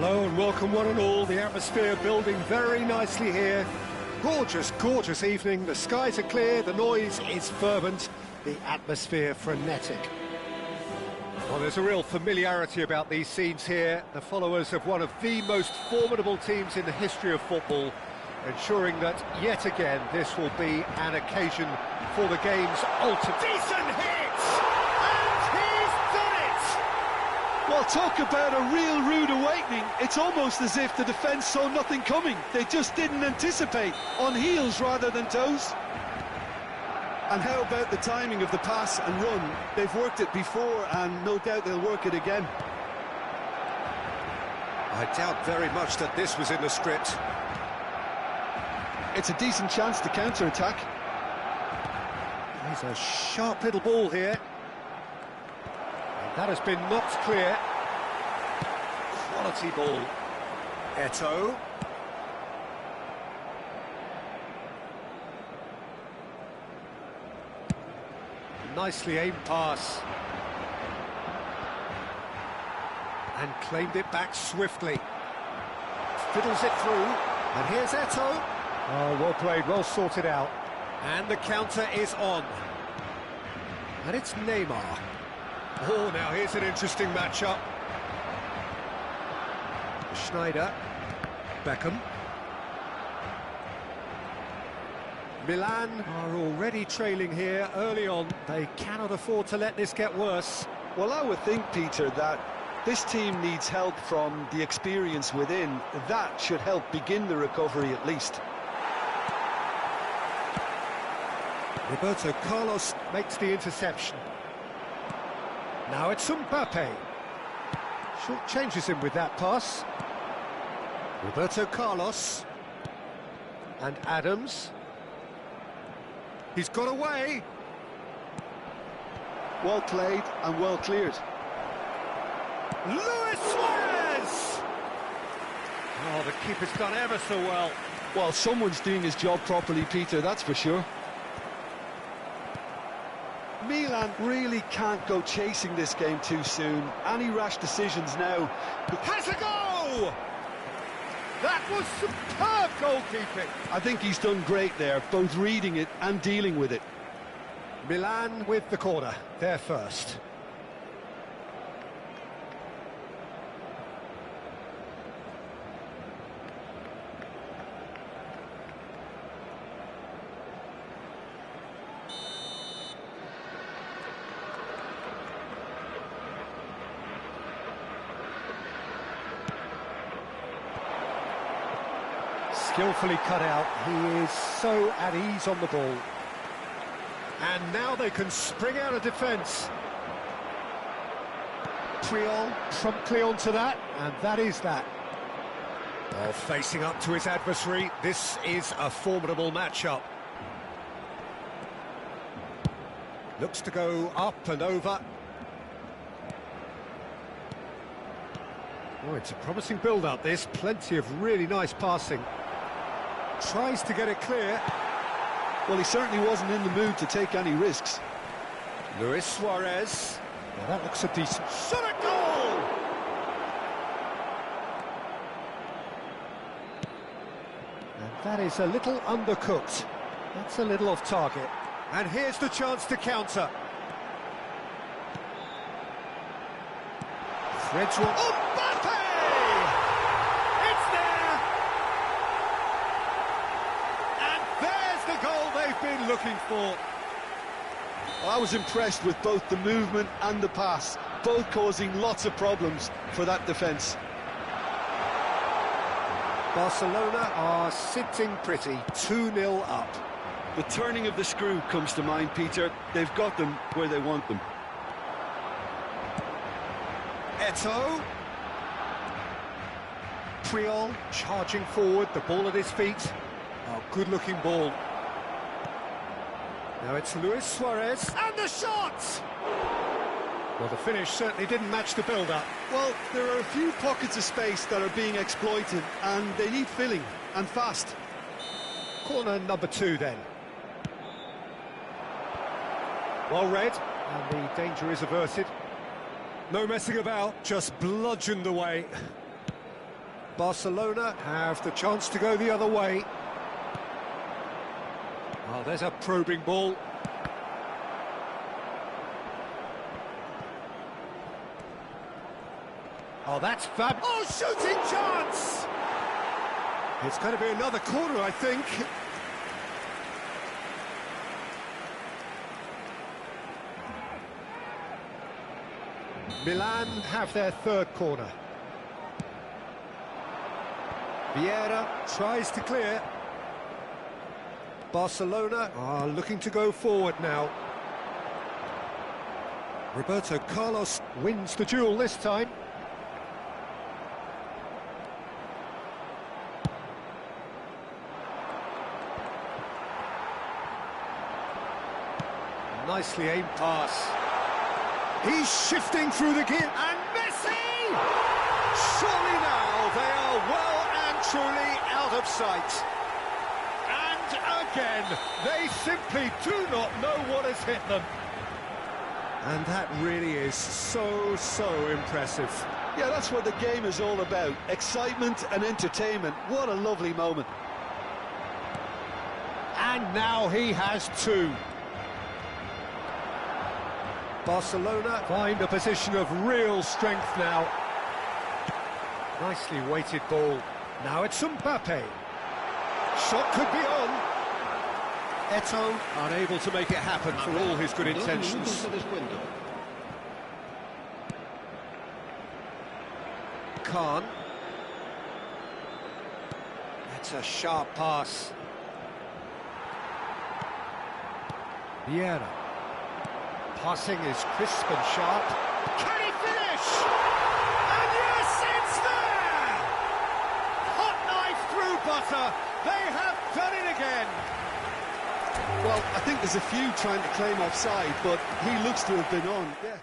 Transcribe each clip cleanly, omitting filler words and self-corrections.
Hello and welcome one and all. The atmosphere building very nicely here. Gorgeous, gorgeous evening. The skies are clear, the noise is fervent, the atmosphere frenetic. Well, there's a real familiarity about these scenes here. The followers of one of the most formidable teams in the history of football, ensuring that yet again this will be an occasion for the game's ultimate. Decent hit! And he's done it! Well, talk about a real rude awakening. It's almost as if the defence saw nothing coming. They just didn't anticipate, on heels rather than toes. And how about the timing of the pass and run? They've worked it before and no doubt they'll work it again. I doubt very much that this was in the script. It's a decent chance to counter-attack. There's a sharp little ball here. And that has been knocked clear. Quality ball. Eto'o. Nicely aimed pass. And claimed it back swiftly. Fiddles it through. And here's Eto'o. Oh, well played, well sorted out. And the counter is on. And it's Neymar. Oh, now here's an interesting matchup. Schneider. Beckham. Milan are already trailing here early on. They cannot afford to let this get worse. Well, I would think, Peter, that this team needs help from the experience within. That should help begin the recovery at least. Roberto Carlos makes the interception. Now it's Mbappe. Short changes him with that pass. Roberto Carlos. And Adams. He's got away. Well played and well cleared. Luis Suarez! Oh, the keeper's done ever so well. Well, someone's doing his job properly, Peter, that's for sure. Milan really can't go chasing this game too soon. Any rash decisions now. Has a go! That was superb goalkeeping. I think he's done great there, both reading it and dealing with it. Milan with the corner, they're first. Skillfully cut out, he is so at ease on the ball. And now they can spring out of defence. Triol promptly onto that, and that is that. Well, facing up to his adversary, this is a formidable matchup. Looks to go up and over. Oh, it's a promising build-up, this. Plenty of really nice passing. Tries to get it clear. Well, he certainly wasn't in the mood to take any risks. Luis Suarez. Well, that looks a decent shot at goal! And that is a little undercooked. That's a little off target. And here's the chance to counter. Threads one. Mbappe! It's there! And there's the goal they've been looking for. I was impressed with both the movement and the pass, both causing lots of problems for that defence. Barcelona are sitting pretty, 2-0 up. The turning of the screw comes to mind, Peter. They've got them where they want them. Eto'o. Triol charging forward, the ball at his feet. Oh, good-looking ball. Now it's Luis Suarez, and the shot! Well, the finish certainly didn't match the build-up. Well, there are a few pockets of space that are being exploited, and they need filling, and fast. Corner number 2, then. Well read, and the danger is averted. No messing about, just bludgeoned away. Barcelona have the chance to go the other way. Oh, there's a probing ball. Oh, that's fab. Oh, shooting chance! It's going to be another corner, I think. Milan have their third corner. Vieira tries to clear. Barcelona are looking to go forward now. Roberto Carlos wins the duel this time. Nicely aimed pass. He's shifting through the gear, and Messi! Surely now they are well and truly out of sight. And again, they simply do not know what has hit them. And that really is so impressive. Yeah, that's what the game is all about. Excitement and entertainment. What a lovely moment. And now he has two. Barcelona find a position of real strength now. Nicely weighted ball. Now it's Mbappe. Shot could be on. Eto'o unable to make it happen for all his good intentions. Khan. That's a sharp pass. Vieira. Passing is crisp and sharp. Can he finish? And yes, it's there! Hot knife through butter. They have done it again. Well, I think there's a few trying to claim offside, but he looks to have been on. Yeah.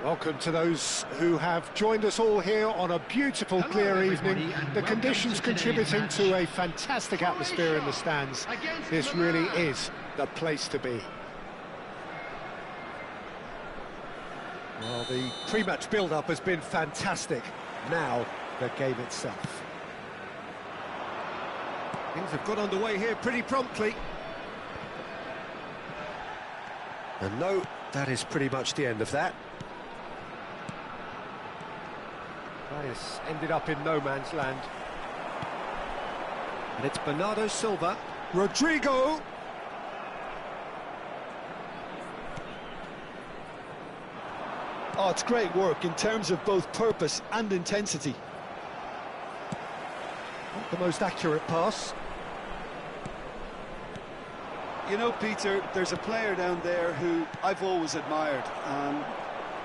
Welcome to those who have joined us all here on a beautiful, clear evening. The conditions contributing to a fantastic atmosphere in the stands. This really is the place to be. Well, the pre-match build-up has been fantastic. Now, the game itself. Things have got underway here pretty promptly. And no, that is pretty much the end of that. It's ended up in no man's land. And it's Bernardo Silva. Rodrigo! Oh, it's great work in terms of both purpose and intensity. Not the most accurate pass. You know, Peter, there's a player down there who I've always admired.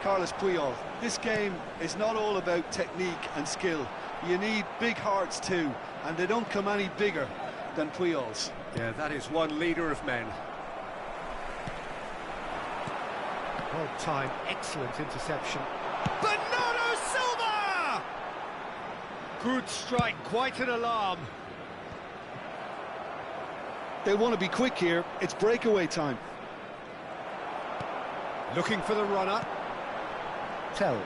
Carlos Puyol. This game is not all about technique and skill. You need big hearts too, and they don't come any bigger than Puyol's. Yeah, that is one leader of men. Well timed, excellent interception. Bernardo Silva! Good strike, quite an alarm. They want to be quick here, it's breakaway time. Looking for the runner. Tell.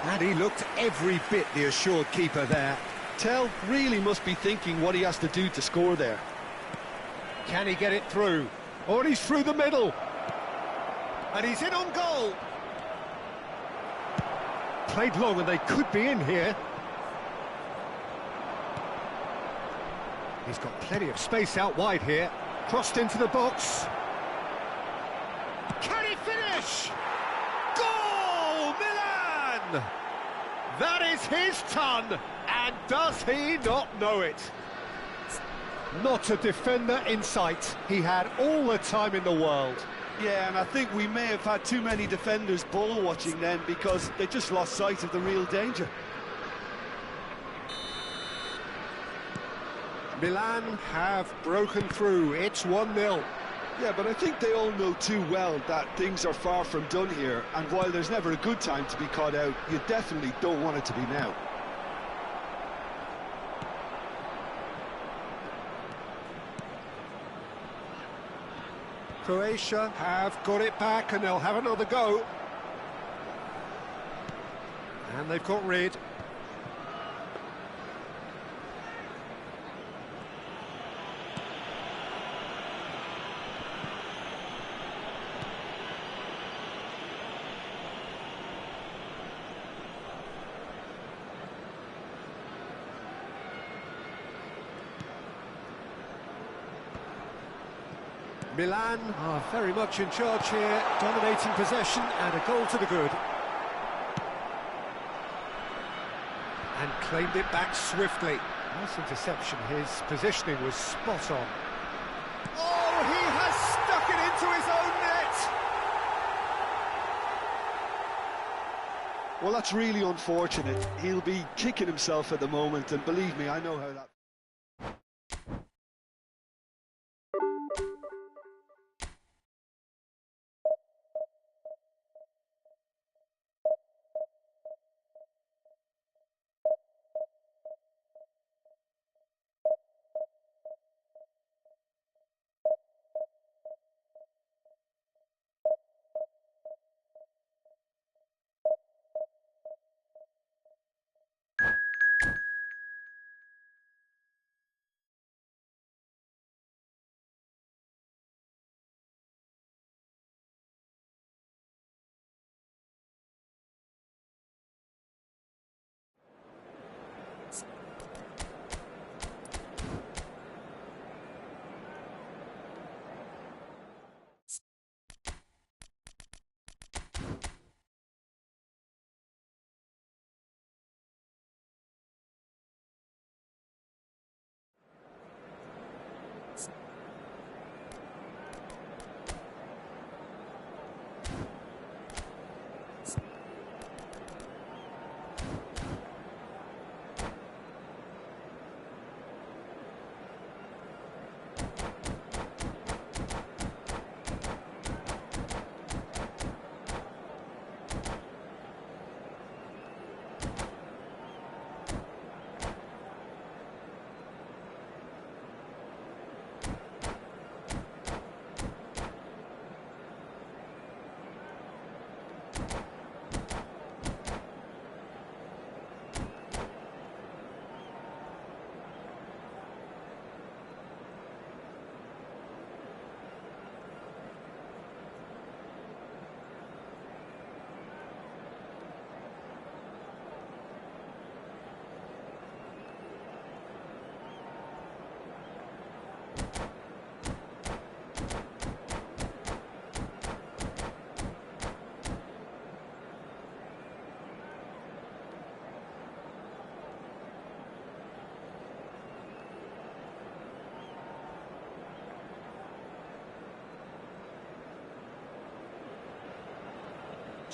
And he looked every bit the assured keeper there. Tell really must be thinking what he has to do to score there. Can he get it through? Oh, and he's through the middle. And he's in on goal. Played long and they could be in here. He's got plenty of space out wide here. Crossed into the box. Can he finish? Goal, Milan! That is his ton, and does he not know it? Not a defender in sight. He had all the time in the world. Yeah, and I think we may have had too many defenders ball watching then because they just lost sight of the real danger. Milan have broken through. It's 1-0. Yeah, but I think they all know too well that things are far from done here, and while there's never a good time to be caught out, you definitely don't want it to be now. Croatia have got it back and they'll have another go. And they've got rid. Milan are very much in charge here, dominating possession and a goal to the good. And claimed it back swiftly. Nice interception, his positioning was spot on. Oh, he has stuck it into his own net! Well, that's really unfortunate. He'll be kicking himself at the moment, and believe me, I know how that...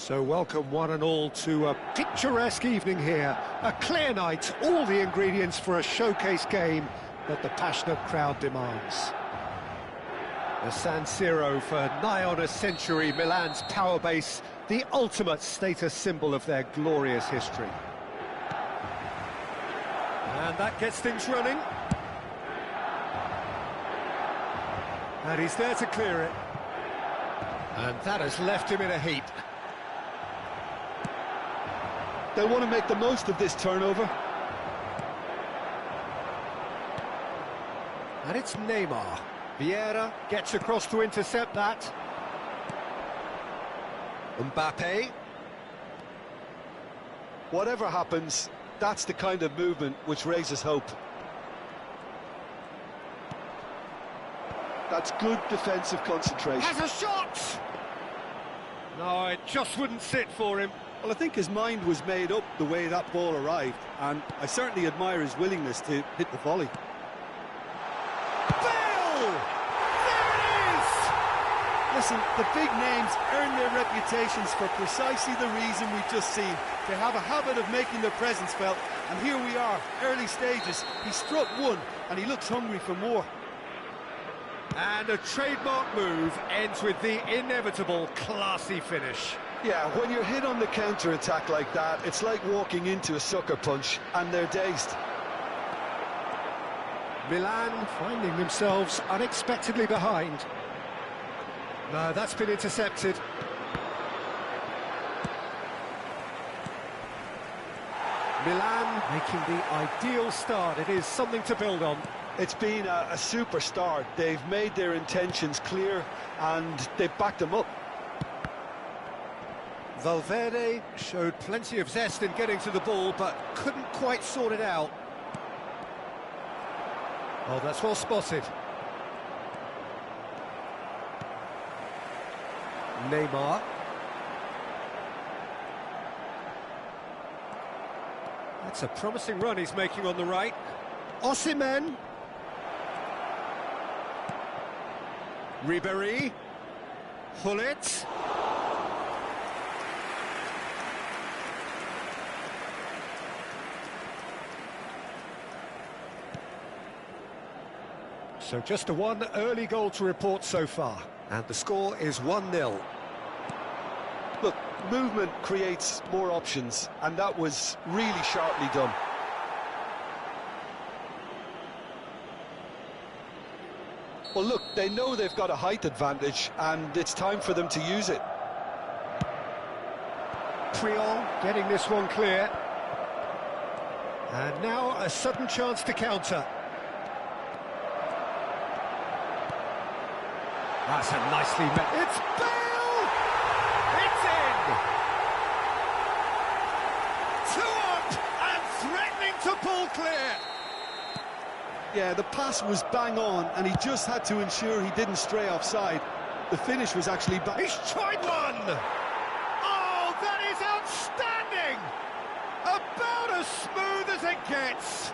So welcome one and all to a picturesque evening here. A clear night, all the ingredients for a showcase game that the passionate crowd demands. The San Siro for nigh on a century, Milan's power base, the ultimate status symbol of their glorious history. And that gets things running. And he's there to clear it. And that has left him in a heap. They'll want to make the most of this turnover. And it's Neymar. Vieira gets across to intercept that. Mbappe. Whatever happens, that's the kind of movement which raises hope. That's good defensive concentration. Has a shot! No, it just wouldn't sit for him. Well, I think his mind was made up the way that ball arrived, and I certainly admire his willingness to hit the volley. Bale! There it is! Listen, the big names earn their reputations for precisely the reason we've just seen. They have a habit of making their presence felt, and here we are, early stages. He struck one, and he looks hungry for more. And a trademark move ends with the inevitable classy finish. Yeah, when you're hit on the counter-attack like that, it's like walking into a sucker punch, and they're dazed. Milan finding themselves unexpectedly behind. No, that's been intercepted. Milan making the ideal start. It is something to build on. It's been a super start. They've made their intentions clear, and they've backed them up. Valverde showed plenty of zest in getting to the ball, but couldn't quite sort it out. Oh, that's well spotted. Neymar. That's a promising run he's making on the right. Osimhen. Ribéry. Hullet. So just one early goal to report so far, and the score is 1-0. Look, movement creates more options, and that was really sharply done. Well, look, they know they've got a height advantage, and it's time for them to use it. Triol getting this one clear. And now a sudden chance to counter. That's a nicely met. It's Bale! It's in! 2 up and threatening to pull clear. Yeah, the pass was bang on, and he just had to ensure he didn't stray offside. The finish was actually back. He's tried one! Oh, that is outstanding! About as smooth as it gets.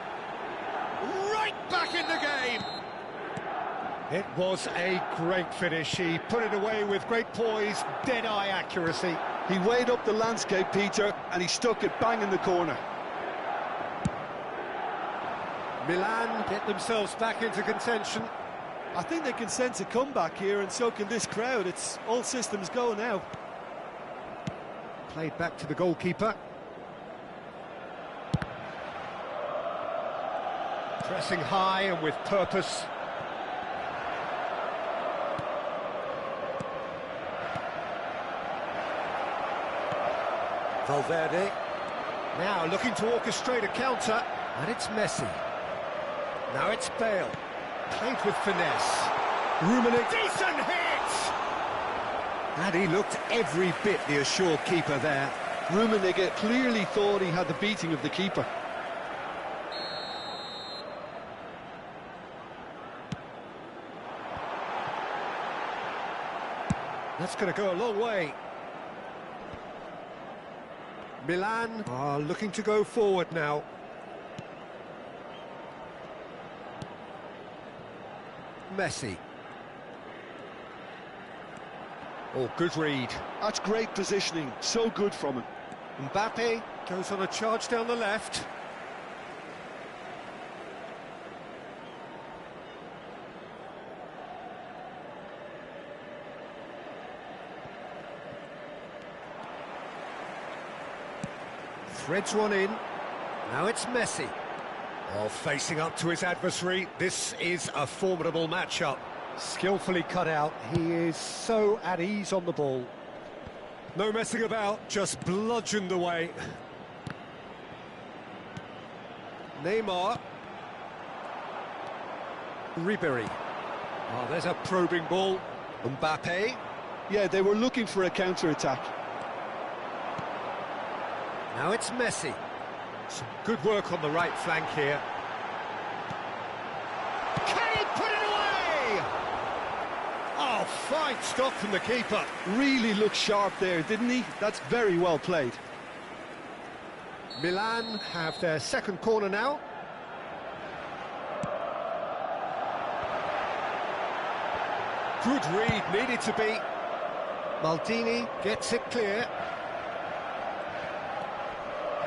Right back in the game. It was a great finish. He put it away with great poise, dead-eye accuracy. He weighed up the landscape, Peter, and he stuck it bang in the corner. Milan get themselves back into contention. I think they can sense a comeback here, and so can this crowd. It's all systems go now. Played back to the goalkeeper. Pressing high and with purpose. Valverde, now looking to orchestrate a counter, and it's Messi. Now it's Bale, played with finesse. Rummenigge, decent hit! And he looked every bit the assured keeper there. Rummenigge clearly thought he had the beating of the keeper. That's going to go a long way. Milan are looking to go forward now. Messi. Oh, good read. That's great positioning, so good from him. Mbappe goes on a charge down the left. Threads one in. Now it's Messi. While facing up to his adversary, this is a formidable matchup. Skillfully cut out, he is so at ease on the ball. No messing about, just bludgeoned away. Neymar. Ribery. Oh, there's a probing ball. Mbappe. Yeah, they were looking for a counter-attack. Now it's Messi. Some good work on the right flank here. Can he put it away? Oh, fine stop from the keeper. Really looked sharp there, didn't he? That's very well played. Milan have their second corner now. Good read, needed to be. Maldini gets it clear.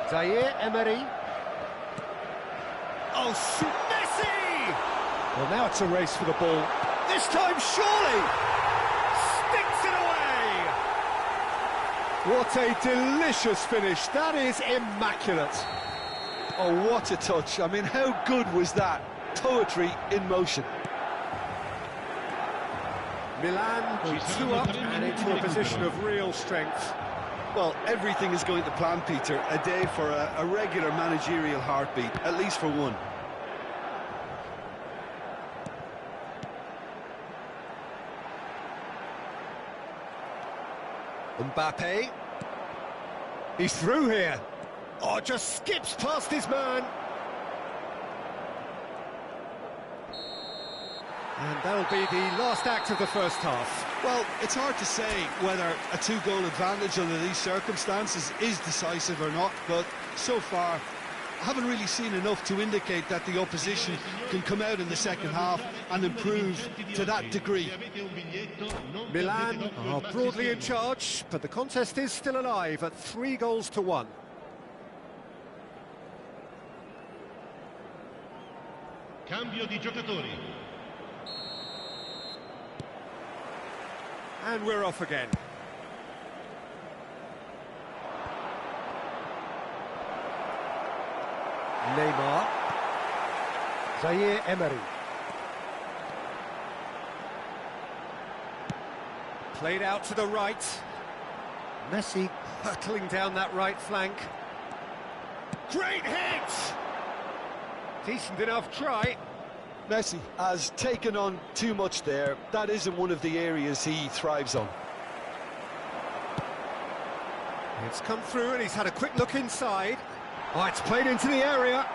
Zaire Emery. Oh, shoot, Messi! Well, now it's a race for the ball. This time, surely! Sticks it away! What a delicious finish. That is immaculate. Oh, what a touch. I mean, how good was that? Poetry in motion. Milan go 2 up and into a position of real strength. Well, everything is going to plan, Peter. A day for a regular managerial heartbeat, at least for one. Mbappe. He's through here. Oh, just skips past his man. And that'll be the last act of the first half. Well, it's hard to say whether a two-goal advantage under these circumstances is decisive or not, but so far I haven't really seen enough to indicate that the opposition can come out in the second half and improve to that degree. Milan are broadly in charge, but the contest is still alive at 3-1. Cambio di giocatori. And we're off again. Neymar. Zaire Emery. Played out to the right. Messi hurtling down that right flank. Great hit! Decent enough try. Messi has taken on too much there. That isn't one of the areas he thrives on. It's come through and he's had a quick look inside. Oh, it's played into the area.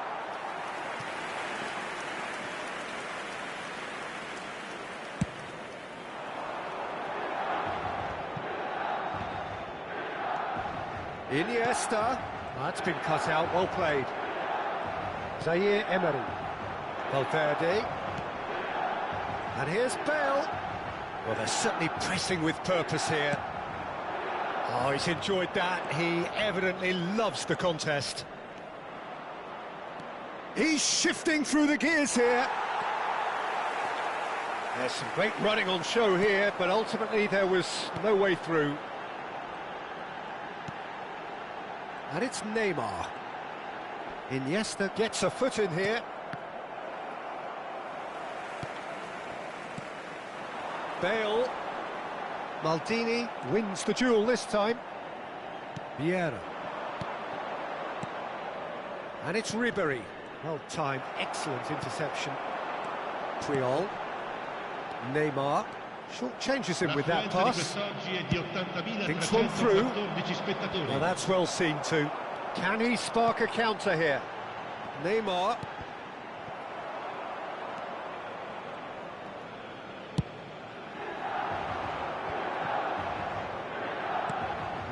Iniesta. That's been cut out, well played. Zaire Emery. Valverde. And here's Bale. Well, they're certainly pressing with purpose here. Oh, he's enjoyed that. He evidently loves the contest. He's shifting through the gears here. There's some great running on show here, but ultimately there was no way through. And it's Neymar. Iniesta gets a foot in here. Bale. Maldini wins the duel this time. Vieira. And it's Ribery. Well timed, excellent interception. Puyol. Neymar. Short changes him with that pass. Thinks one through. Well, that's well seen too. Can he spark a counter here? Neymar.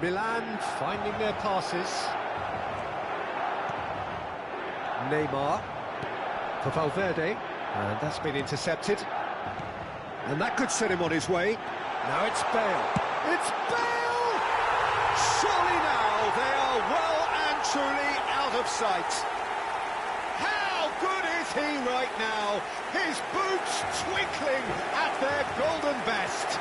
Milan finding their passes. Neymar for Valverde, and that's been intercepted. And that could set him on his way. Now it's Bale. It's Bale! Surely now they are well and truly out of sight. How good is he right now? His boots twinkling at their golden best.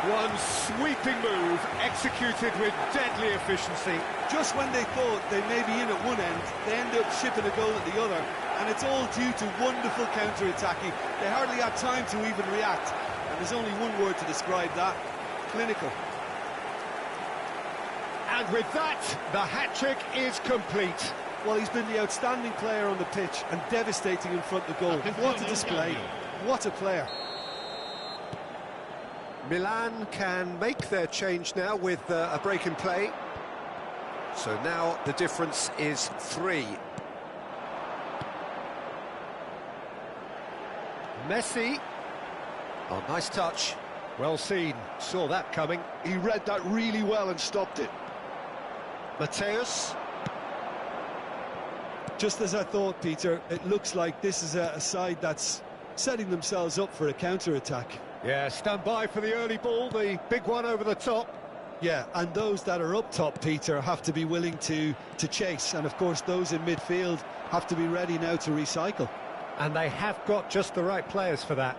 One sweeping move, executed with deadly efficiency. Just when they thought they may be in at one end, they end up shipping a goal at the other, and it's all due to wonderful counter-attacking. They hardly had time to even react, and there's only one word to describe that: clinical. And with that, the hat-trick is complete. Well, he's been the outstanding player on the pitch and devastating in front of goal. What a display, what a player. Milan can make their change now with a break in play. So now the difference is 3. Messi. Oh, nice touch. Well seen. Saw that coming. He read that really well and stopped it. Mateus. Just as I thought, Peter, it looks like this is a side that's setting themselves up for a counter-attack. Yeah, stand by for the early ball, the big one over the top. Yeah, and those that are up top, Peter, have to be willing to chase. And, of course, those in midfield have to be ready now to recycle. And they have got just the right players for that.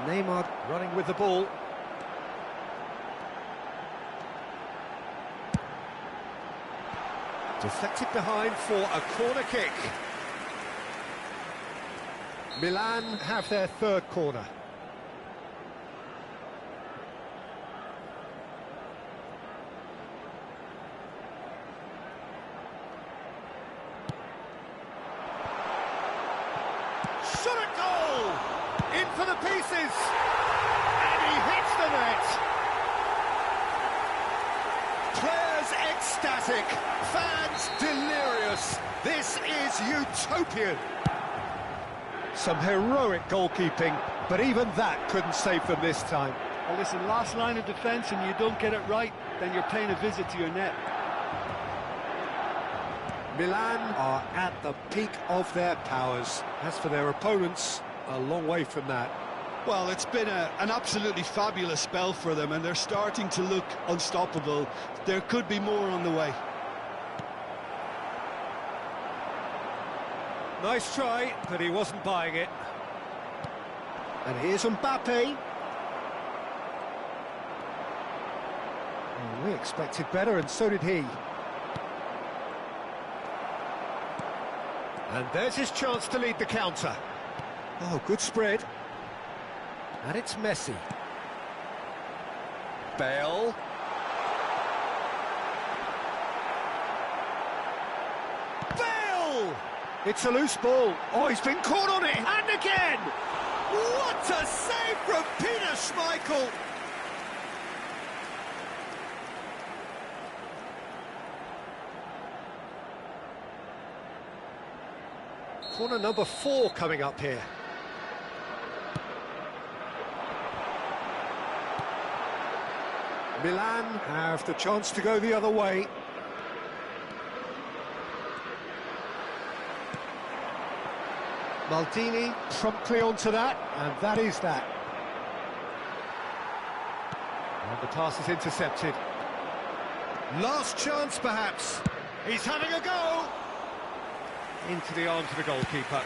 Neymar running with the ball. Deflected behind for a corner kick. Milan have their third corner. Shot at goal! In for the pieces! And he hits the net! Players ecstatic, fans delirious. This is utopian. Some heroic goalkeeping, but even that couldn't save them this time. Well, listen, last line of defence and you don't get it right, then you're paying a visit to your net. Milan are at the peak of their powers. As for their opponents, a long way from that. Well, it's been an absolutely fabulous spell for them, and they're starting to look unstoppable. There could be more on the way. Nice try, but he wasn't buying it. And here's Mbappe. Oh, we expected better, and so did he. And there's his chance to lead the counter. Oh, good spread. And it's Messi. Bale. Bale! It's a loose ball. Oh, he's been caught on it. And again! What a save from Peter Schmeichel! Corner number 4 coming up here. Milan have the chance to go the other way. Maldini promptly onto that, and that is that. And the pass is intercepted. Last chance, perhaps. He's having a go. Into the arms of the goalkeeper.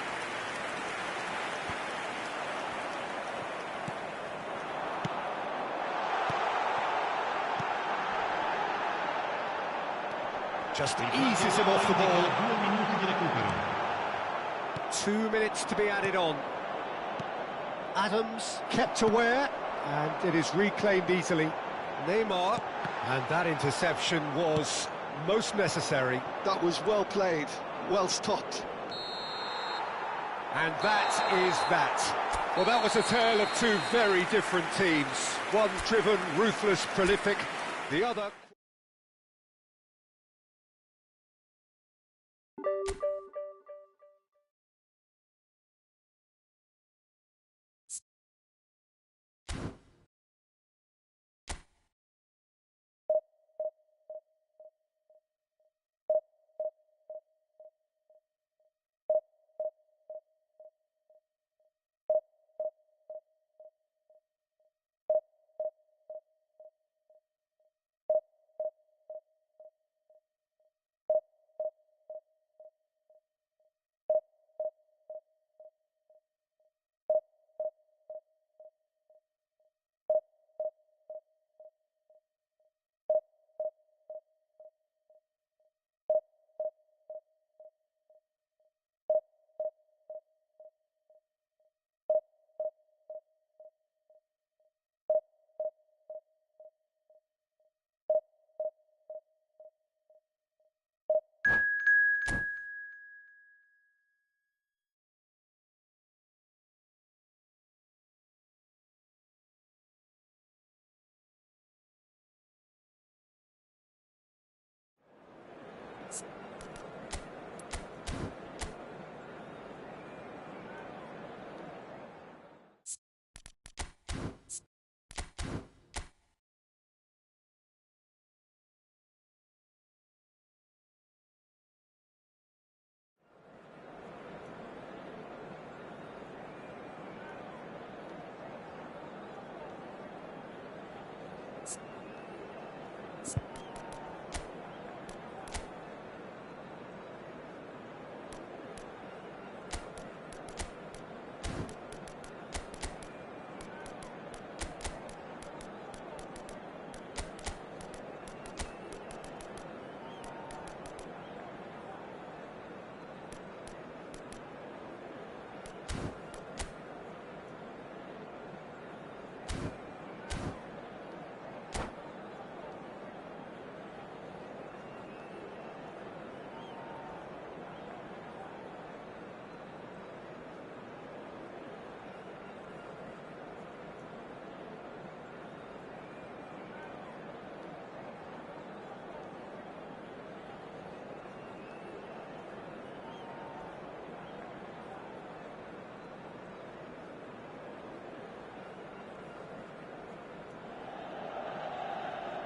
Just eases him off the ball. 2 minutes to be added on. Adams kept aware, and it is reclaimed easily. Neymar, and that interception was most necessary. That was well played, well stopped. And that is that. Well, that was a tale of two very different teams. One driven, ruthless, prolific. The other...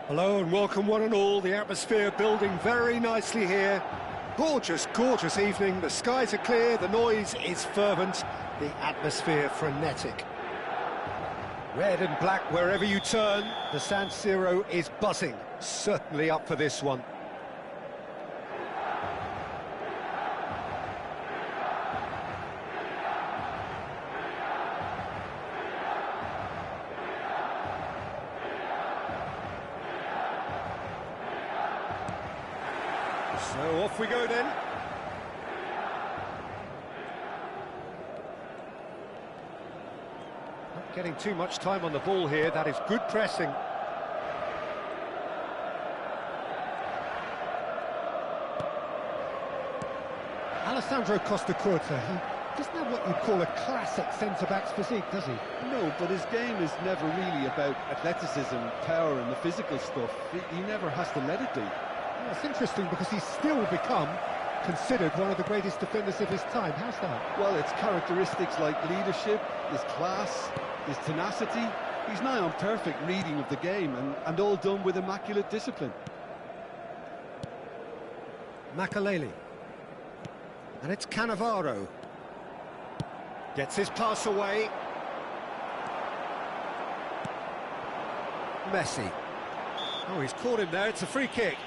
Hello and welcome one and all, the atmosphere building very nicely here. Gorgeous, gorgeous evening, the skies are clear, the noise is fervent, the atmosphere frenetic. Red and black wherever you turn, the San Siro is buzzing, certainly up for this one. So off we go then. Not getting too much time on the ball here, that is good pressing. Alessandro Costacurta, he doesn't have what you'd call a classic centre-back's physique, does he? No, but his game is never really about athleticism, power and the physical stuff. He never has to let it be. Well, it's interesting because he's still become considered one of the greatest defenders of his time. How's that? Well, it's characteristics like leadership, his class, his tenacity. He's nigh on perfect reading of the game and all done with immaculate discipline. Makalele. And it's Cannavaro. Gets his pass away. Messi. Oh, he's caught him there, it's a free kick.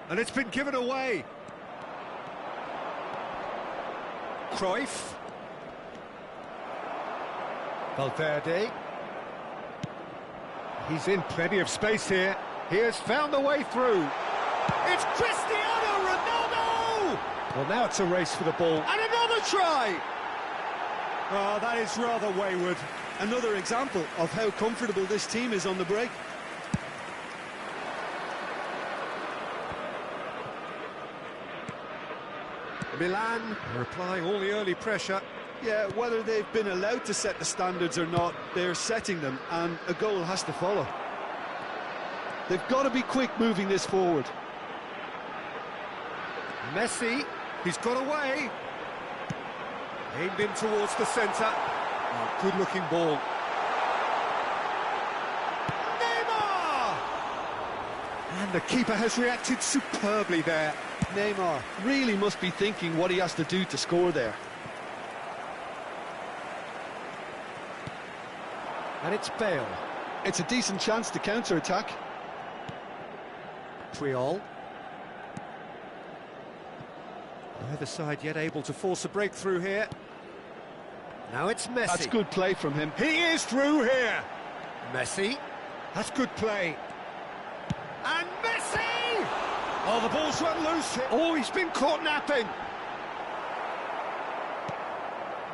And it's been given away. Cruyff. Valverde. He's in plenty of space here. He has found the way through. It's Cristiano Ronaldo! Well, now it's a race for the ball. And another try! Oh, that is rather wayward. Another example of how comfortable this team is on the break. Milan are applying all the early pressure. Yeah, whether they've been allowed to set the standards or not, they're setting them, and a goal has to follow. They've got to be quick moving this forward. Messi, he's got away. Aimed in towards the centre. Oh, good-looking ball. Neymar! And the keeper has reacted superbly there. Neymar really must be thinking what he has to do to score there. And it's Bale. It's a decent chance to counter-attack. Triol. Neither side yet able to force a breakthrough here. Now it's Messi. That's good play from him. He is through here. Messi. That's good play. And Messi! Oh, the ball's run loose here. Oh, he's been caught napping.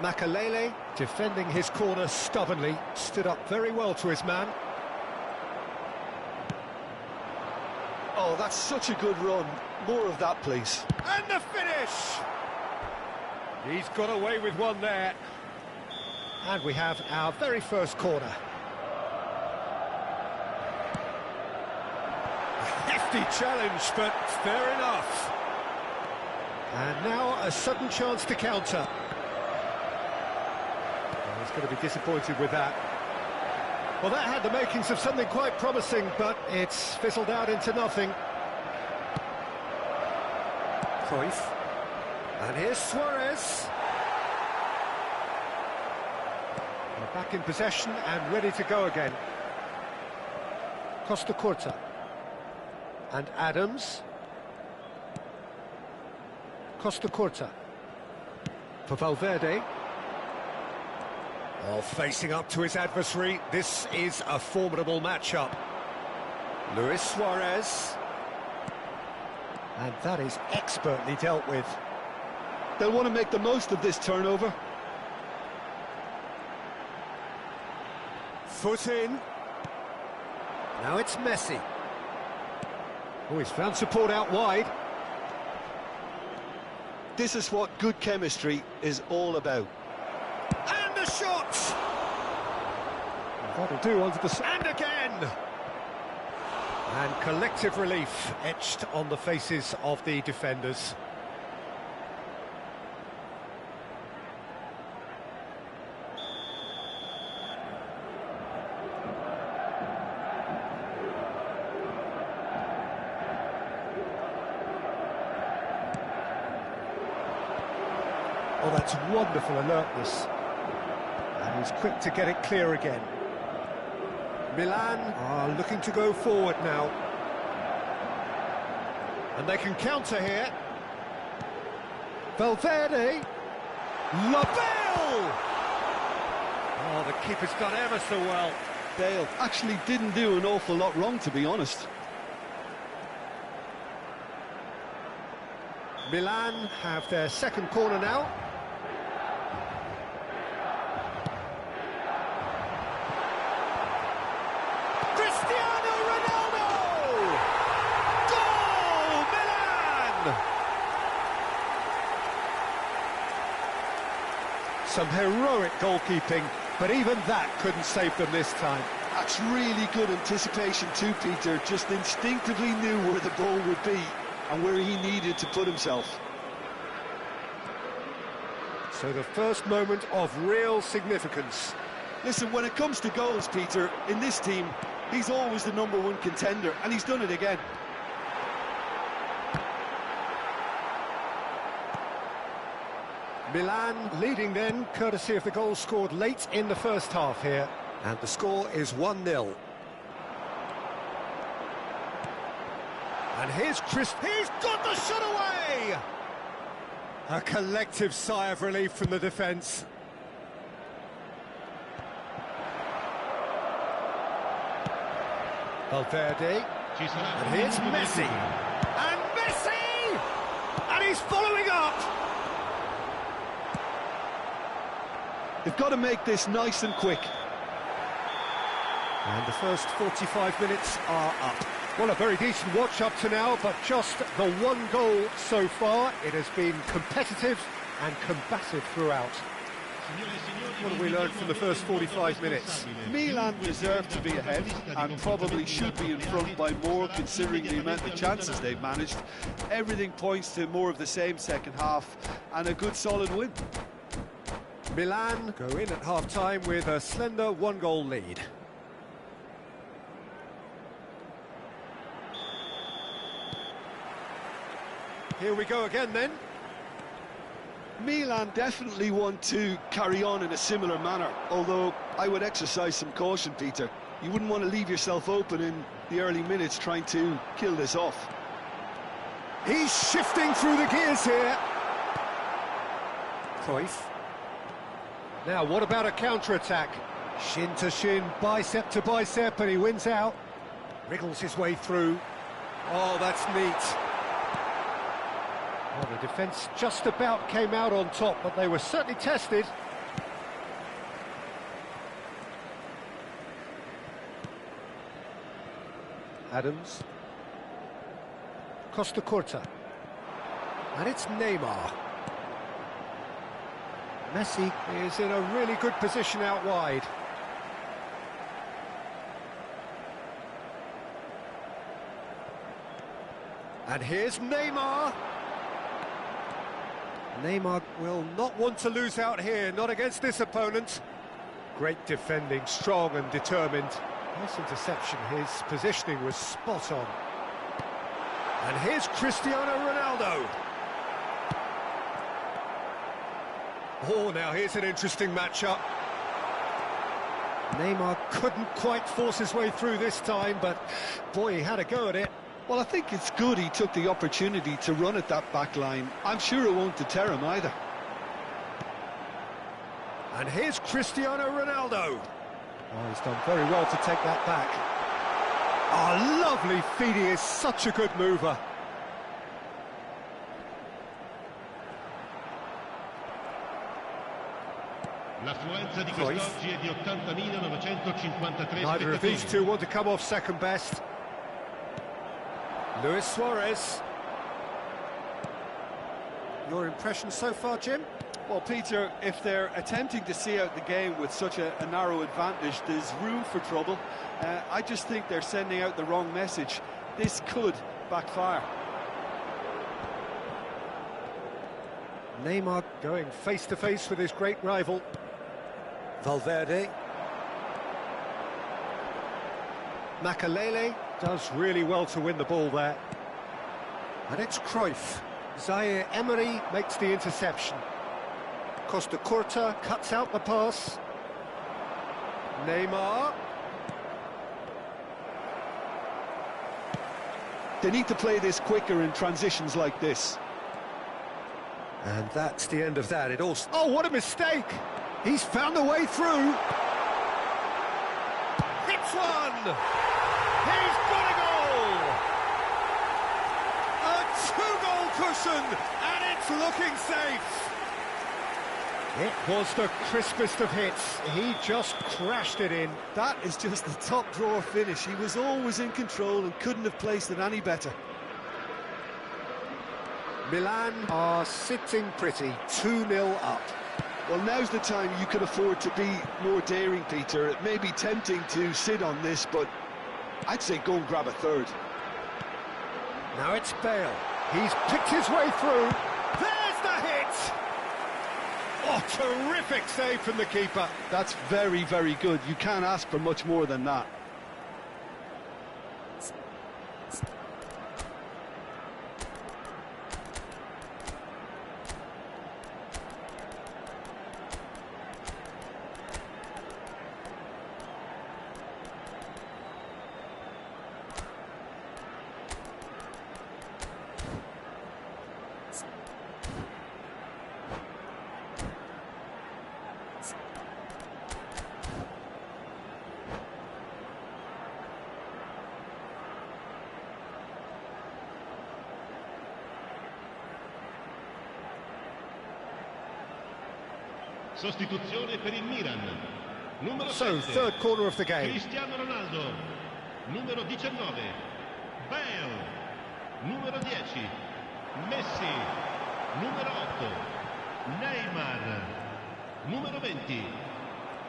Makalele, defending his corner stubbornly, stood up very well to his man. Oh, that's such a good run. More of that, please. And the finish! He's got away with one there. And we have our very first corner. Hefty challenge, but fair enough. And now a sudden chance to counter. Oh, he's going to be disappointed with that. Well, that had the makings of something quite promising, but it's fizzled out into nothing. Cruyff. And here's Suarez. We're back in possession and ready to go again. Costacurta. And Adams. Costacurta. For Valverde. Oh, facing up to his adversary. This is a formidable matchup. Luis Suarez. And that is expertly dealt with. They'll want to make the most of this turnover. Foot in. Now it's Messi. Oh, he's found support out wide. This is what good chemistry is all about. And the shot! That'll do onto the... And again! And collective relief etched on the faces of the defenders. Oh, that's wonderful alertness. And he's quick to get it clear again. Milan are looking to go forward now. And they can counter here. Valverde. Labelle! Oh, the keeper's done ever so well. Bale actually didn't do an awful lot wrong, to be honest. Milan have their second corner now. Some heroic goalkeeping, but even that couldn't save them this time. That's really good anticipation too, Peter. Just instinctively knew where the ball would be and where he needed to put himself. So the first moment of real significance. Listen, when it comes to goals, Peter, in this team, he's always the #1 contender, and he's done it again. Milan leading then, courtesy of the goal scored late in the first half here. And the score is 1-0. And here's Chris. He's got the shot away! A collective sigh of relief from the defence. Valverde. And here's Messi. And Messi! And he's following up! They've got to make this nice and quick. And the first 45 minutes are up. Well, a very decent watch up to now, but just the one goal so far. It has been competitive and combative throughout. What have we learned from the first 45 minutes? Milan deserve to be ahead and probably should be in front by more, considering the amount of chances they've managed. Everything points to more of the same second half and a good solid win. Milan go in at half-time with a slender one-goal lead. Here we go again then. Milan definitely want to carry on in a similar manner, although I would exercise some caution, Peter. You wouldn't want to leave yourself open in the early minutes trying to kill this off. He's shifting through the gears here. Cruyff. Now, what about a counter-attack? Shin to shin, bicep to bicep, and he wins out. Wriggles his way through. Oh, that's neat. Well, the defence just about came out on top, but they were certainly tested. Adams. Costa Curta. And it's Neymar. Messi is in a really good position out wide. And here's Neymar. Neymar will not want to lose out here, not against this opponent. Great defending, strong and determined. Nice interception, his positioning was spot on. And here's Cristiano Ronaldo. Oh, now here's an interesting matchup. Neymar couldn't quite force his way through this time, but boy, he had a go at it. Well, I think it's good he took the opportunity to run at that back line. I'm sure it won't deter him either. And here's Cristiano Ronaldo. Oh, he's done very well to take that back. Oh, lovely feed, he is such a good mover. L'affluenza di quest'oggi è di 80.953 Neither of these two want to come off second best. Luis Suarez. Your impression so far, Jim? Well, Peter, if they're attempting to see out the game with such a narrow advantage, there's room for trouble. I just think they're sending out the wrong message. This could backfire. Neymar going face-to-face with his great rival. Valverde. Makalele does really well to win the ball there. And it's Cruyff. Zaire Emery makes the interception. Costa Curta cuts out the pass. Neymar. They need to play this quicker in transitions like this. And that's the end of that. It all... Oh, what a mistake! He's found a way through. Hits one! He's got a goal! A two-goal cushion, and it's looking safe. It was the crispest of hits. He just crashed it in. That is just the top drawer finish. He was always in control and couldn't have placed it any better. Milan are sitting pretty, 2-0 up. Well, now's the time you can afford to be more daring, Peter. It may be tempting to sit on this, but I'd say go and grab a third. Now it's Bale. He's picked his way through. There's the hit! Oh, terrific save from the keeper. That's very, very good. You can't ask for much more than that. Sostituzione per il Milan. Numero So, 7. third corner of the game. Cristiano Ronaldo. Numero 19. Bale. Numero 10. Messi. Numero 8. Neymar. Numero 20.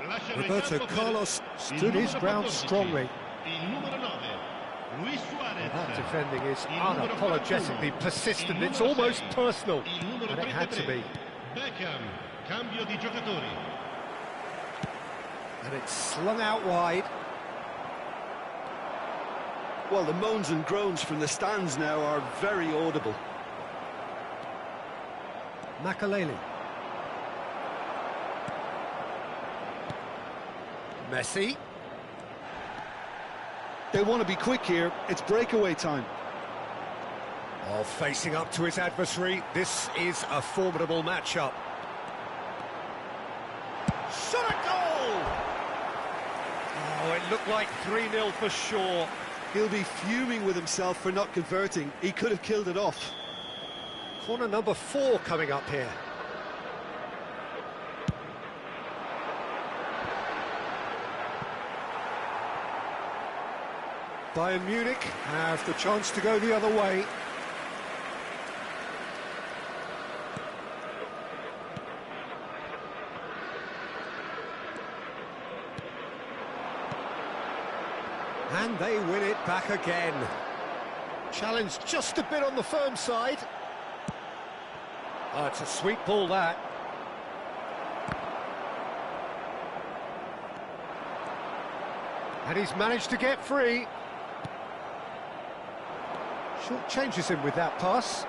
Lasciano in Roberto campo Carlos il stood his numero ground 14. strongly. Il numero 9. Luis Suarez. That defending is Il numero unapologetically 41. persistent. Il It's numero almost 6. personal, Il numero and it had to 33. be. Beckham. Cambio di giocatori. And it's slung out wide. Well, the moans and groans from the stands now are very audible. Makalele. Messi. They want to be quick here. It's breakaway time. Oh, facing up to his adversary. This is a formidable matchup. Shot a goal! Oh, it looked like 3-0 for sure. He'll be fuming with himself for not converting. He could have killed it off. Corner number 4 coming up here. Bayern Munich have the chance to go the other way. And they win it back again. Challenge just a bit on the firm side. Oh, it's a sweet ball, that. And he's managed to get free. Short changes him with that pass.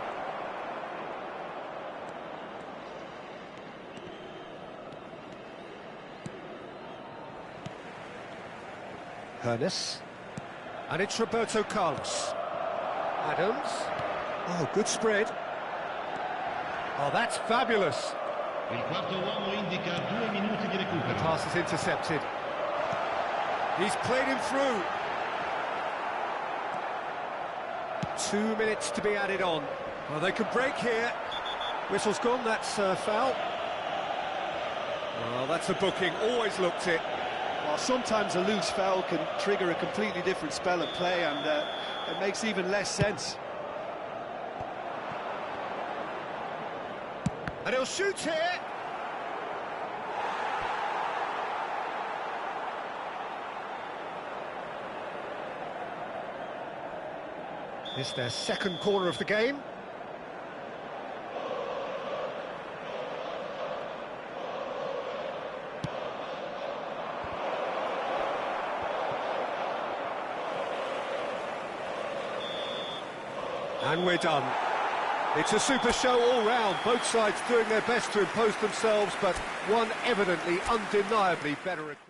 Hernes. And it's Roberto Carlos. Adams. Oh, good spread. Oh, that's fabulous. Il quarto uomo indica 2 minuti di recupero. The pass is intercepted. He's played him through. 2 minutes to be added on. Well, they could break here. Whistle's gone, that's foul. Well, that's a booking, always looked it. Well, sometimes a loose foul can trigger a completely different spell of play, and it makes even less sense. And he'll shoot here. It's their second corner of the game. And we're done. It's a super show all round, both sides doing their best to impose themselves, but one evidently, undeniably better equipped.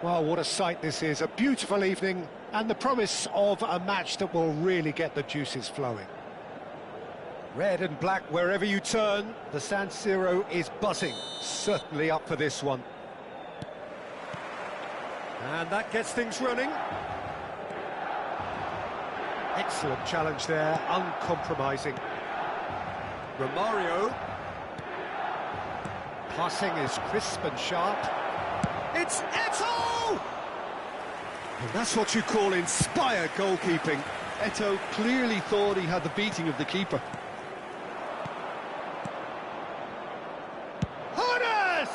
Well, what a sight this is. A beautiful evening and the promise of a match that will really get the juices flowing. Red and black wherever you turn, the San Siro is buzzing. Certainly up for this one. And that gets things running. Excellent challenge there, uncompromising. Romario. Passing is crisp and sharp. It's Eto'o! And that's what you call inspired goalkeeping. Eto'o clearly thought he had the beating of the keeper. Hannes!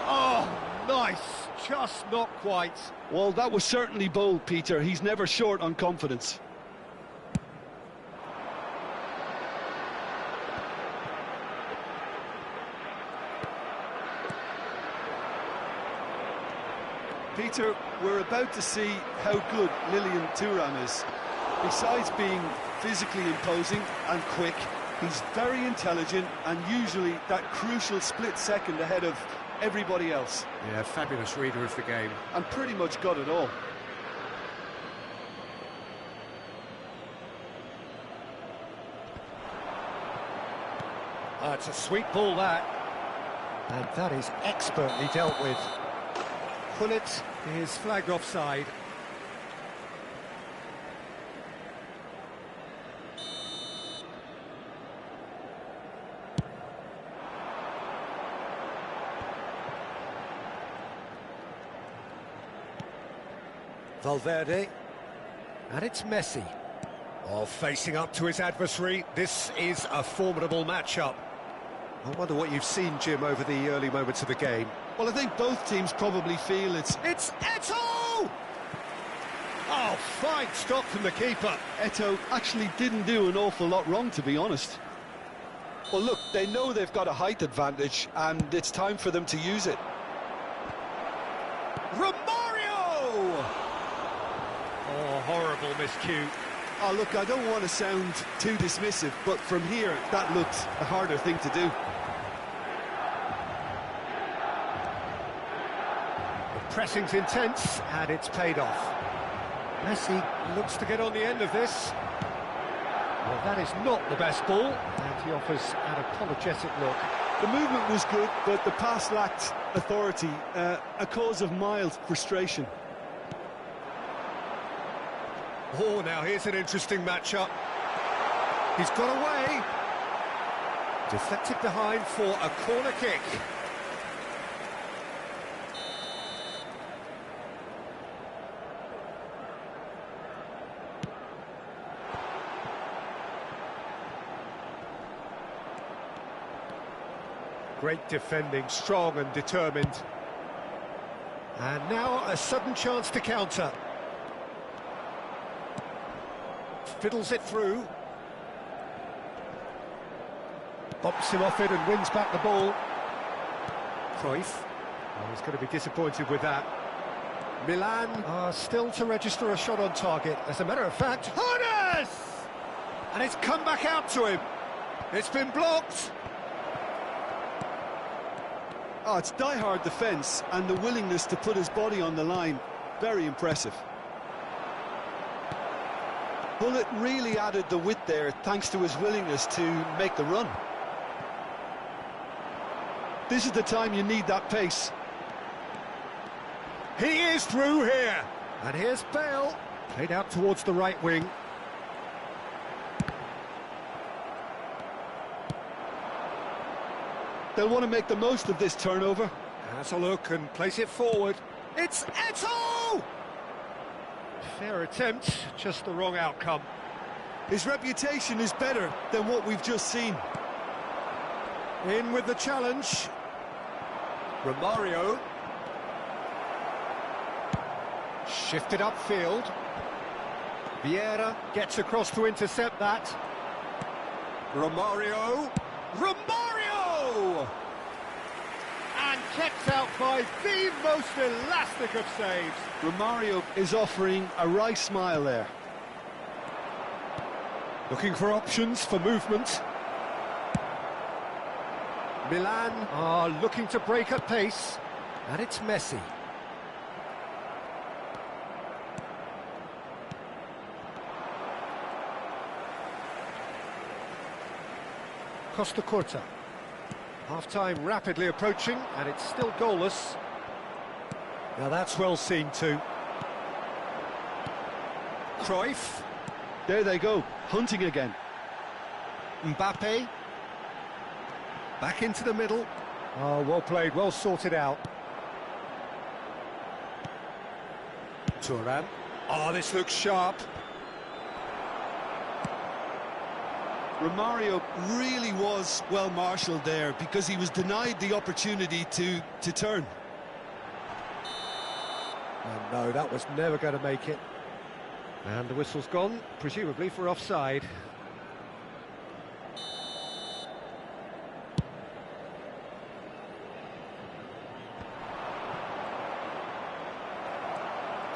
Oh, nice. Just not quite. Well, that was certainly bold, Peter. He's never short on confidence. Peter, we're about to see how good Lilian Thuram is. Besides being physically imposing and quick, he's very intelligent and usually that crucial split second ahead of everybody else. Yeah, fabulous reader of the game. And pretty much got it all. It's a sweet ball, that. And that is expertly dealt with. Pullet is flagged offside. Valverde, and it's Messi. Oh, facing up to his adversary, this is a formidable matchup. I wonder what you've seen, Jim, over the early moments of the game. Well, I think both teams probably feel it's Eto'o! Oh, fine stop from the keeper. Eto'o actually didn't do an awful lot wrong, to be honest. Well, look, they know they've got a height advantage, and it's time for them to use it. Romario! Oh, horrible miscue. Oh, look, I don't want to sound too dismissive, but from here, that looked a harder thing to do. The pressing's intense, and it's paid off. Messi looks to get on the end of this. Well, that is not the best ball, and he offers an apologetic look. The movement was good, but the pass lacked authority, a cause of mild frustration. Oh, now here's an interesting matchup. He's got away. Deflected behind for a corner kick. Great defending, strong and determined. And now a sudden chance to counter. Fiddles it through. Bumps him off it and wins back the ball. Cruyff. Oh, he's going to be disappointed with that. Milan are still to register a shot on target. As a matter of fact, Hannes! And it's come back out to him. It's been blocked. Oh, it's die-hard defence and the willingness to put his body on the line. Very impressive. Bullet really added the width there thanks to his willingness to make the run. This is the time you need that pace. He is through here. And here's Bale. Played out towards the right wing. They'll want to make the most of this turnover. Has a look and place it forward. It's Eto'o! Fair attempt, just the wrong outcome. His reputation is better than what we've just seen. In with the challenge. Romario. Shifted upfield. Vieira gets across to intercept that. Romario. Romario! And kept out by the most elastic of saves. Romario is offering a wry smile there. Looking for options for movement. Milan are looking to break at pace. And it's Messi. Costa Curta. Half-time rapidly approaching, and it's still goalless. Now that's well seen too. Cruyff. There they go, hunting again. Mbappe. Back into the middle. Oh, well played, well sorted out. Thuram. Oh, this looks sharp. Romario really was well marshalled there because he was denied the opportunity to turn. And no, that was never going to make it. And the whistle's gone, presumably for offside.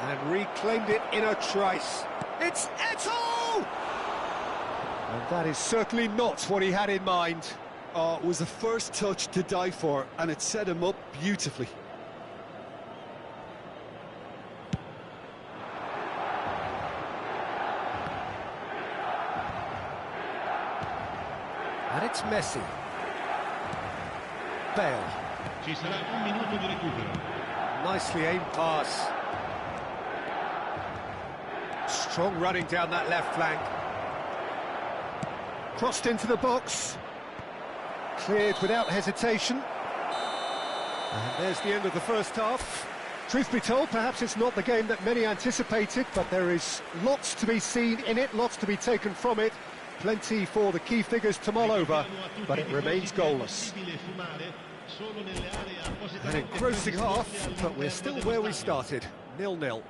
And reclaimed it in a trice. It's Eto'o! And that is certainly not what he had in mind. Oh, it was a first touch to die for, and it set him up beautifully. And it's Messi. Bale. Ci sarà un minuto di recupero. Nicely aimed pass. Strong running down that left flank. Crossed into the box. Cleared without hesitation. And there's the end of the first half. Truth be told, perhaps it's not the game that many anticipated, but there is lots to be seen in it, lots to be taken from it. Plenty for the key figures to mull over, but it remains goalless. An engrossing half, but we're still where we started, 0-0.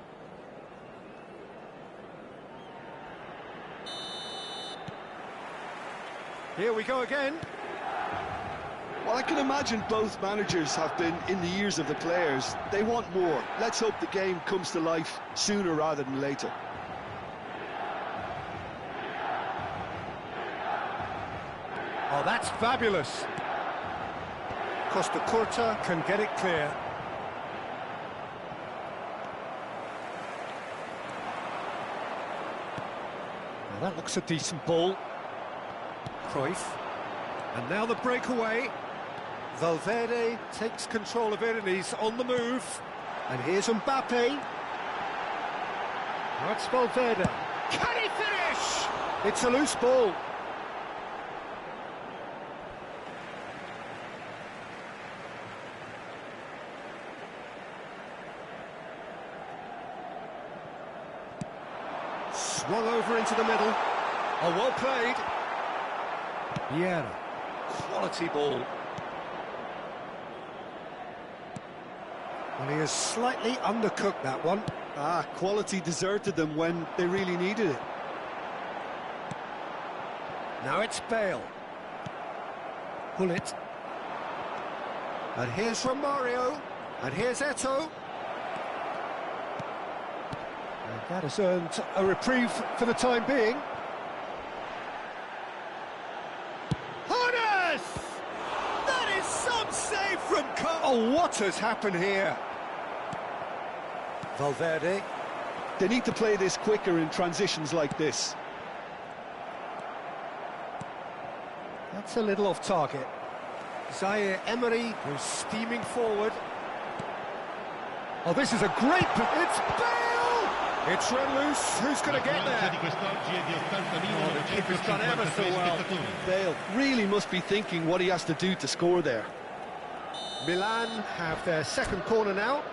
Here we go again. Well, I can imagine both managers have been in the ears of the players. They want more. Let's hope the game comes to life sooner rather than later. Oh, that's fabulous. Costa Curta can get it clear. Well, that looks a decent ball. Cruyff. And now the breakaway. Valverde takes control of it and he's on the move. And here's Mbappe. That's Valverde. Can he finish? It's a loose ball. Swung over into the middle. Oh, well played. Yeah, quality ball. Well, he has slightly undercooked that one. Ah, quality deserted them when they really needed it. Now it's Bale. Pull it. And here's Romario. And here's Eto'o. And that has earned a reprieve for the time being. That is some save from Oh, what has happened here? Valverde. They need to play this quicker in transitions like this. That's a little off target. Zaire Emery, who's steaming forward. Oh, this is a great... It's Bale! It's run loose. Who's going to get there? Oh, the keeper's done ever so well. Bale really must be thinking what he has to do to score there. Milan have their second corner now.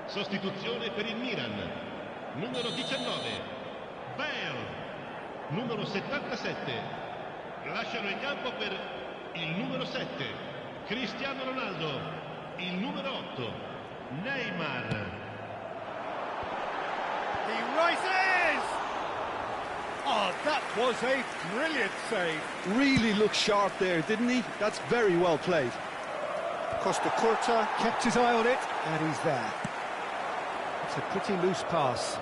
Sostituzione per il Milan. Numero 19, Bale. Numero 77. Lasciano in campo per il numero 7, Cristiano Ronaldo, il numero 8, Neymar. He rises! Oh, that was a brilliant save. Really looked sharp there, didn't he? That's very well played. Costa Curta kept his eye on it, and he's there. It's a pretty loose pass.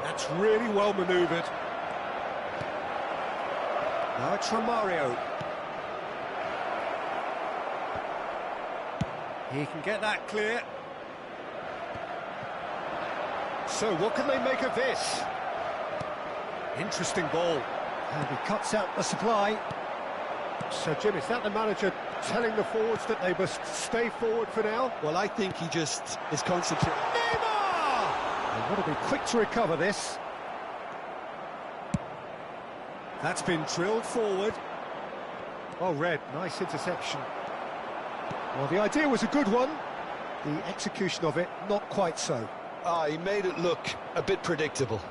That's really well manoeuvred. Now it's Romario. He can get that clear. So what can they make of this? Interesting ball. And he cuts out the supply. So, Jim, is that the manager telling the forwards that they must stay forward for now? Well, I think he just is concentrating. Neymar! They've got to be quick to recover this. That's been drilled forward. Oh, Red, nice interception. Well, the idea was a good one. The execution of it, not quite so. Ah, he made it look a bit predictable.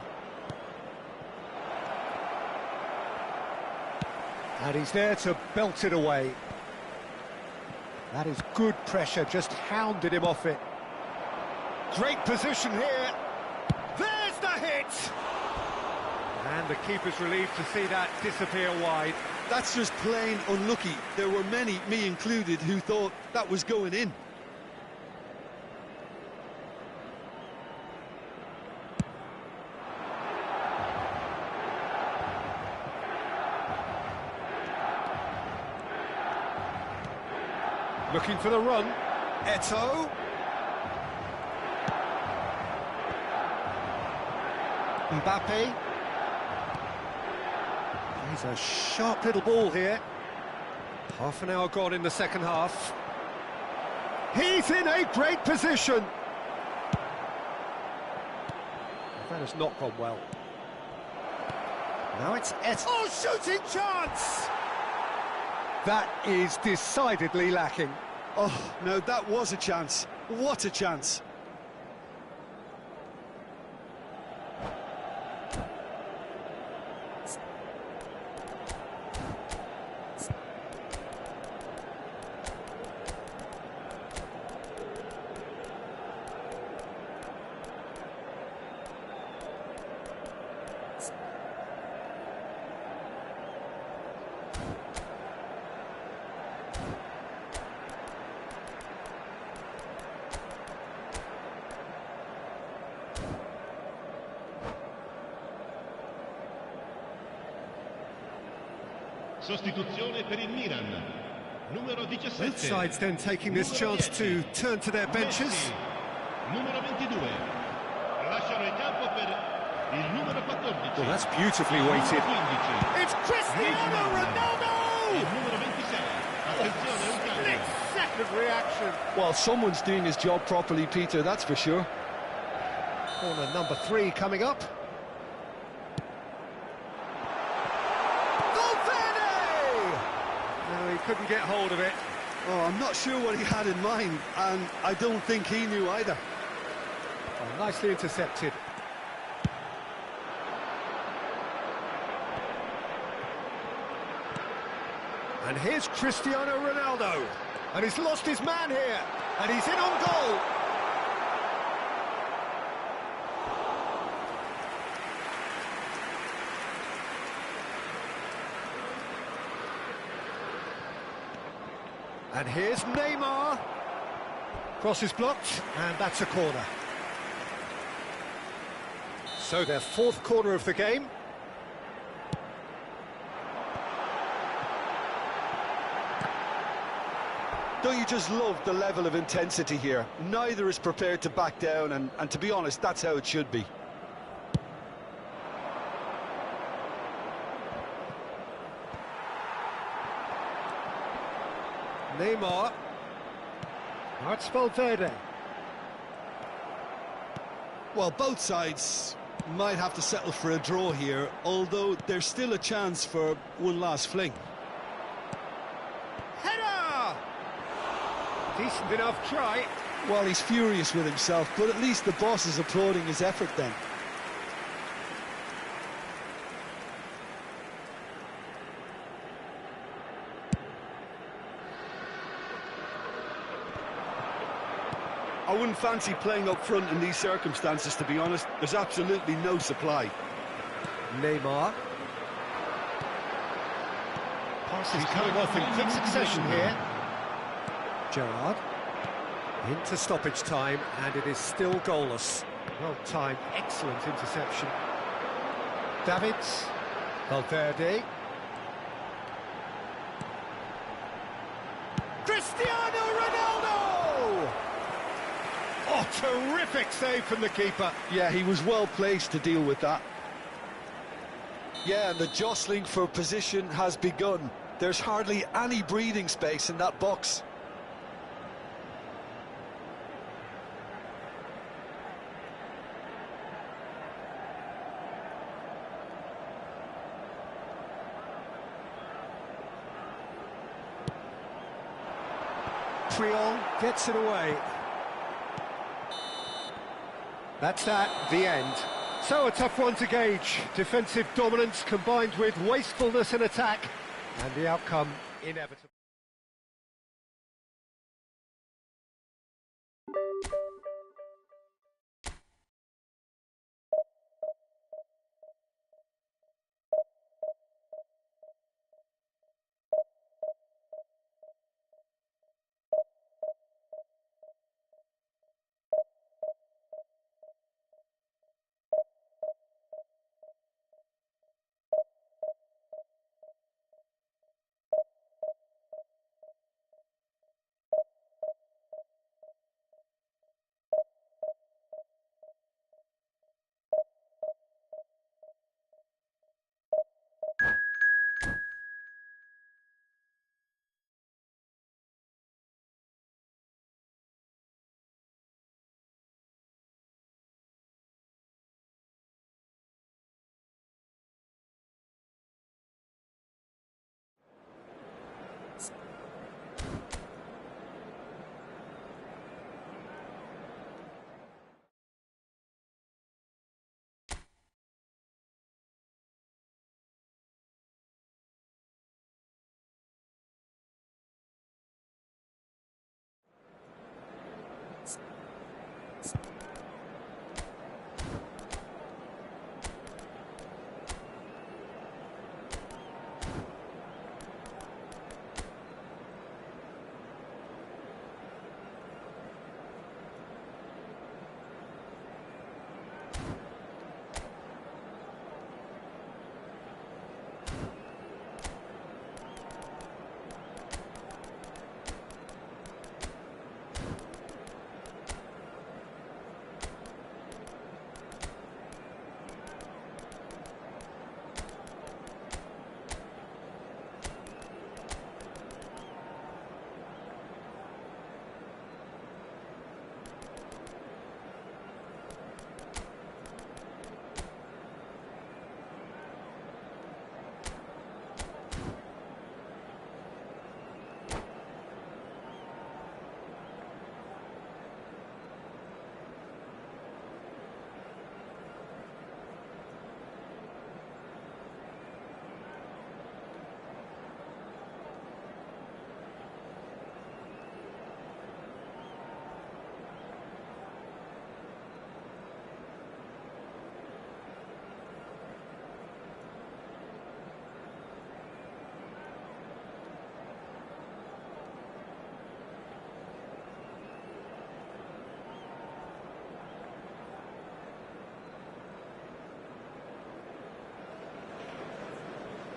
And he's there to belt it away. That is good pressure, just hounded him off it. Great position here. There's the hit! And the keeper's relieved to see that disappear wide. That's just plain unlucky. There were many, me included, who thought that was going in. Looking for the run. Eto'o. Mbappe. He's a sharp little ball here. Half an hour gone in the second half. He's in a great position. That has not gone well. Now it's Eto'o. Oh, shooting chance! That is decidedly lacking. Oh, no, that was a chance. What a chance. Sostituzione per il Milan, numero 17. Both sides then taking this chance to turn to their benches. Messi, numero 22. Lasciano il campo per il numero 14. Well, that's beautifully weighted. 15. It's Cristiano Ronaldo! Il numero 26. Attenzione, un cambio. Split-second reaction. Well, someone's doing his job properly, Peter, that's for sure. Corner number 3 coming up. He couldn't get hold of it. Oh, I'm not sure what he had in mind, and I don't think he knew either. Oh, nicely intercepted. And here's Cristiano Ronaldo. And he's lost his man here. And he's in on goal. And here's Neymar. Cross is blocked, and that's a corner. So their fourth corner of the game. Don't you just love the level of intensity here? Neither is prepared to back down, and to be honest, that's how it should be. Neymar. Now it's Valverde. Well, both sides might have to settle for a draw here, although there's still a chance for one last fling. Header! Decent enough try. Well, he's furious with himself, but at least the boss is applauding his effort then. I wouldn't fancy playing up front in these circumstances, to be honest. There's absolutely no supply. Neymar. Passes coming off in quick succession here. Gerrard. Into stoppage time, and it is still goalless. Well timed, excellent interception. Davids. Valverde. Cristiano Ronaldo! Oh, terrific save from the keeper. Yeah, he was well placed to deal with that. Yeah, and the jostling for position has begun. There's hardly any breathing space in that box. Triol gets it away. That's that, the end. So a tough one to gauge. Defensive dominance combined with wastefulness in attack, and the outcome inevitable.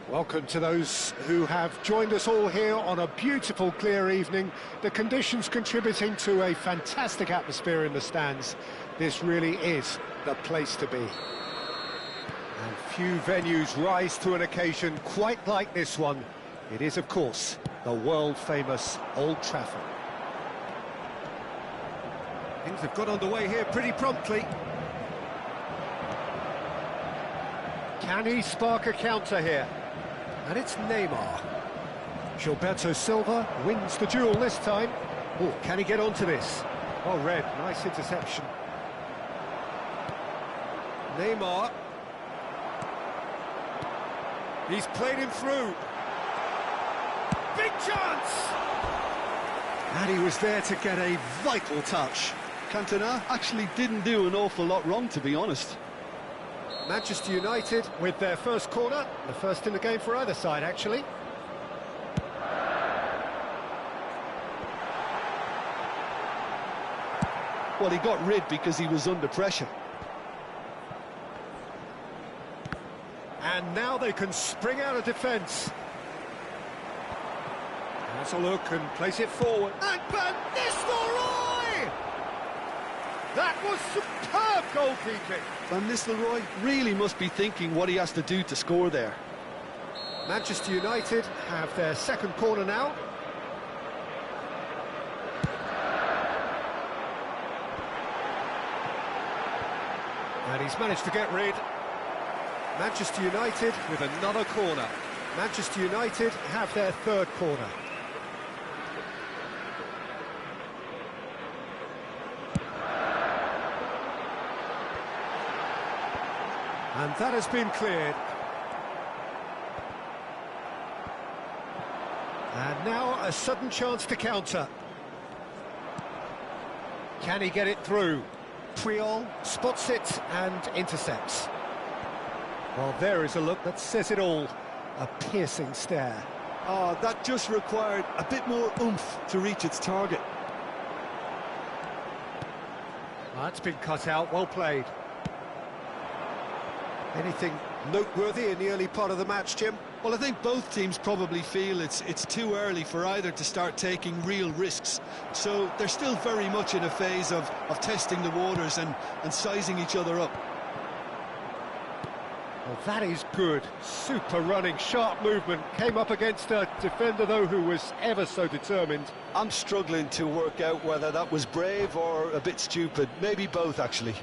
Welcome to those who have joined us all here on a beautiful, clear evening. The conditions contributing to a fantastic atmosphere in the stands. This really is the place to be. And few venues rise to an occasion quite like this one. It is, of course, the world-famous Old Trafford. Things have got underway here pretty promptly. Can he spark a counter here? And it's Neymar. Gilberto Silva wins the duel this time. Oh, can he get onto this? Oh, Red, nice interception. Neymar. He's played him through. Big chance! And he was there to get a vital touch. Cantona actually didn't do an awful lot wrong, to be honest. Manchester United with their first corner, the first in the game for either side, actually. Well, he got rid because he was under pressure. And now they can spring out of defence. Has a look and place it forward. And Van Nistelrooy! That was superb goalkeeping. Van Nistelrooy really must be thinking what he has to do to score there. Manchester United have their second corner now. And he's managed to get rid. Manchester United with another corner. Manchester United have their third corner. And that has been cleared. And now a sudden chance to counter. Can he get it through? Puyol spots it and intercepts. Well, there is a look that says it all. A piercing stare. Oh, that just required a bit more oomph to reach its target. That's been cut out, well played. Anything noteworthy in the early part of the match, Jim? Well, I think both teams probably feel it's too early for either to start taking real risks. So they're still very much in a phase of testing the waters and sizing each other up. Well, that is good. Super running, sharp movement. Came up against a defender, though, who was ever so determined. I'm struggling to work out whether that was brave or a bit stupid. Maybe both, actually.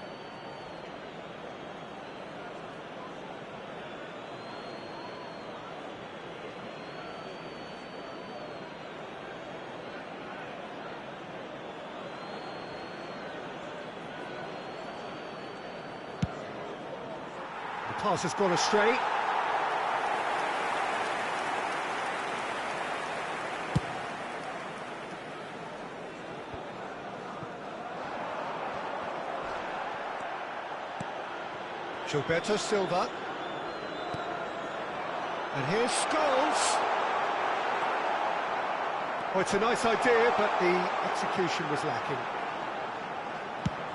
The pass has gone astray. Gilberto Silva. And here's Scholes. Oh, it's a nice idea, but the execution was lacking.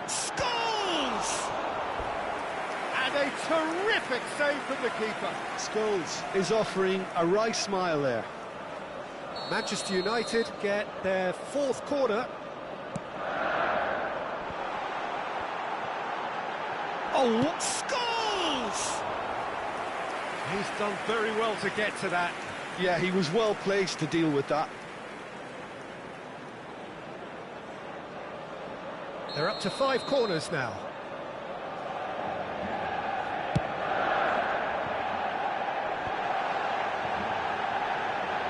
Scholes! And a terrific save from the keeper. Scholes is offering a wry smile there. Manchester United get their fourth corner. Oh, Scholes! He's done very well to get to that. Yeah, he was well placed to deal with that. They're up to 5 corners now.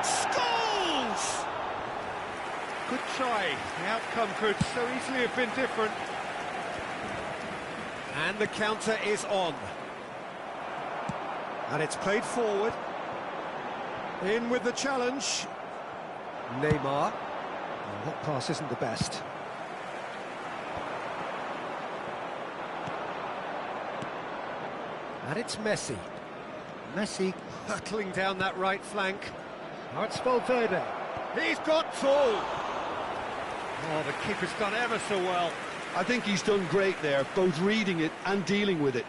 Scholes! Good try. The outcome could so easily have been different. And the counter is on. And it's played forward. In with the challenge. Neymar. Well, that pass isn't the best. And it's Messi. Messi hurtling down that right flank. Now it's Valverde. He's got full. Oh, the keeper's done ever so well. I think he's done great there, both reading it and dealing with it.